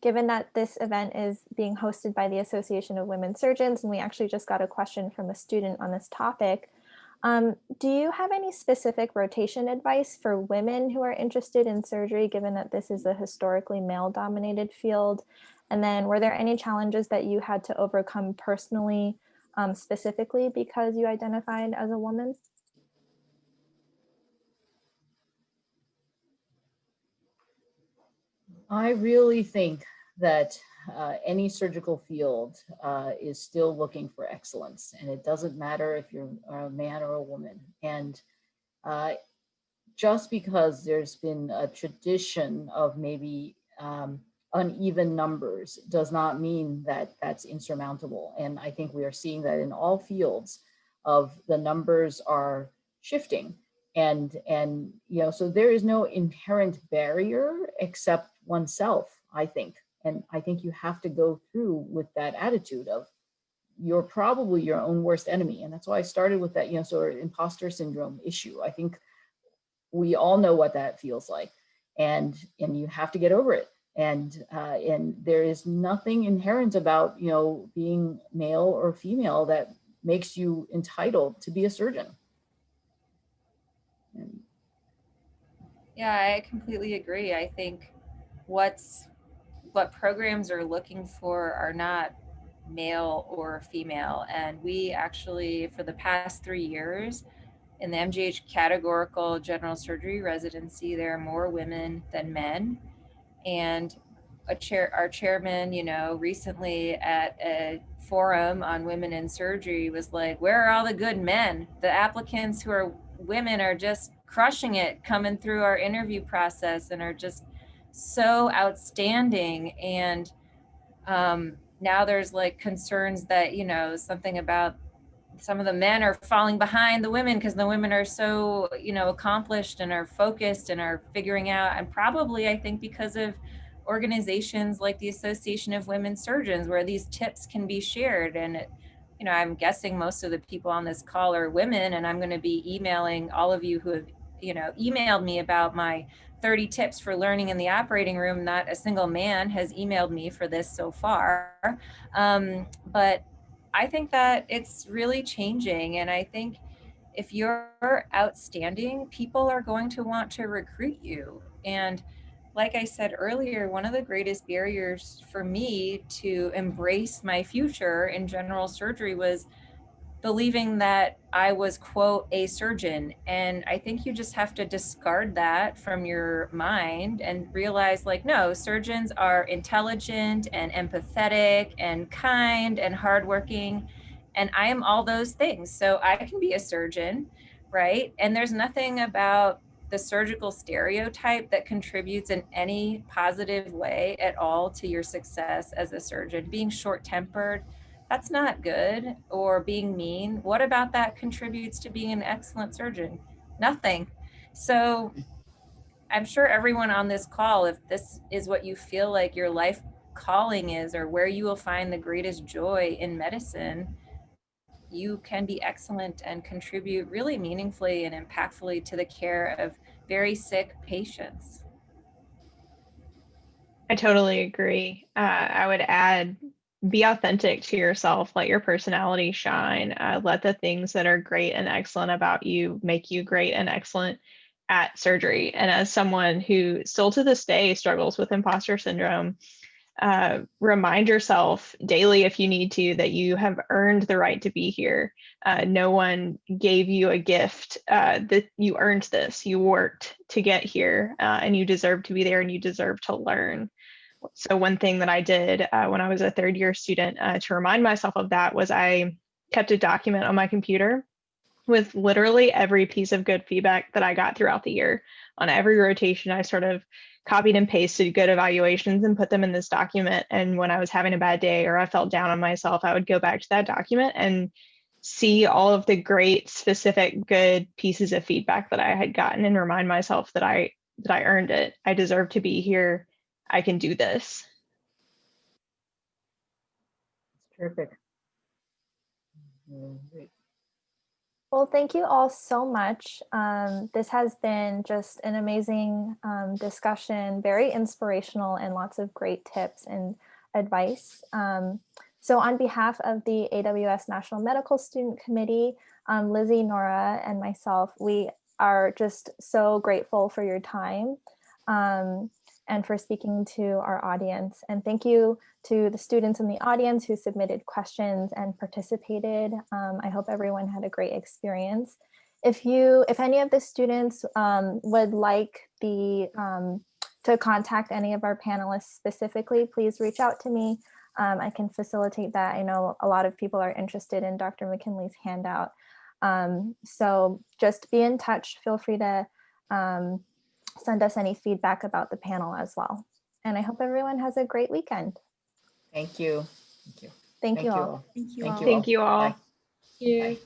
Speaker 3: Given that this event is being hosted by the Association of Women Surgeons, and we actually just got a question from a student on this topic, do you have any specific rotation advice for women who are interested in surgery, given that this is a historically male-dominated field? And then were there any challenges that you had to overcome personally, specifically because you identified as a woman?
Speaker 6: I really think that any surgical field is still looking for excellence, and it doesn't matter if you're a man or a woman. And just because there's been a tradition of maybe uneven numbers does not mean that that's insurmountable. And I think we are seeing that in all fields of the numbers are shifting. And you know, so there is no inherent barrier except oneself, I think. And I think you have to go through with that attitude of you're probably your own worst enemy. And that's why I started with that, you know, sort of imposter syndrome issue. I think we all know what that feels like, and you have to get over it. And there is nothing inherent about, you know, being male or female that makes you entitled to be a surgeon.
Speaker 4: Yeah, I completely agree. I think what programs are looking for are not male or female. And we actually, for the past 3 years, in the MGH categorical general surgery residency, there are more women than men. And our chairman, you know, recently at a forum on women in surgery was like, where are all the good men? The applicants who are women are just crushing it coming through our interview process and are just so outstanding. And now there's like concerns that, you know, something about some of the men are falling behind the women because the women are so, you know, accomplished and are focused and are figuring out, and probably I think because of organizations like the Association of Women Surgeons, where these tips can be shared. And it, you know, I'm guessing most of the people on this call are women, and I'm going to be emailing all of you who have, you know, emailed me about my 30 tips for learning in the operating room. Not a single man has emailed me for this so far. But I think that it's really changing. And I think if you're outstanding, people are going to want to recruit you. And like I said earlier, one of the greatest barriers for me to embrace my future in general surgery was believing that I was, quote, a surgeon. And I think you just have to discard that from your mind and realize, like, no, surgeons are intelligent and empathetic and kind and hardworking. And I am all those things. So I can be a surgeon, right? And there's nothing about the surgical stereotype that contributes in any positive way at all to your success as a surgeon. Being short-tempered, that's not good. Or being mean, what about that contributes to being an excellent surgeon? Nothing. So I'm sure everyone on this call, if this is what you feel like your life calling is, or where you will find the greatest joy in medicine, you can be excellent and contribute really meaningfully and impactfully to the care of very sick patients.
Speaker 5: I totally agree. I would add, be authentic to yourself. Let your personality shine. Let the things that are great and excellent about you make you great and excellent at surgery. And as someone who still to this day struggles with imposter syndrome, remind yourself daily, if you need to, that you have earned the right to be here. No one gave you a gift, that you earned this. You worked to get here, and you deserve to be there, and you deserve to learn. So one thing that I did when I was a third year student to remind myself of that was I kept a document on my computer with literally every piece of good feedback that I got throughout the year. On every rotation, I sort of copied and pasted good evaluations and put them in this document. And when I was having a bad day or I felt down on myself, I would go back to that document and see all of the great, specific, good pieces of feedback that I had gotten and remind myself that I earned it. I deserve to be here. I can do this.
Speaker 6: Terrific. Great.
Speaker 3: Well, thank you all so much. This has been just an amazing discussion, very inspirational, and lots of great tips and advice. So on behalf of the AWS National Medical Student Committee, Lizzie, Nora, and myself, we are just so grateful for your time and for speaking to our audience. And thank you to the students in the audience who submitted questions and participated. I hope everyone had a great experience. If any of the students would like to contact any of our panelists specifically, please reach out to me. I can facilitate that. I know a lot of people are interested in Dr. McKinley's handout. So just be in touch. Feel free to send us any feedback about the panel as well. And I hope everyone has a great weekend.
Speaker 6: Thank you. Thank you.
Speaker 3: Thank you all.
Speaker 6: all.
Speaker 1: Thank you
Speaker 6: Thank
Speaker 1: all.
Speaker 6: you all.
Speaker 5: Thank you all.
Speaker 6: Bye.
Speaker 2: Thank you.
Speaker 6: Bye.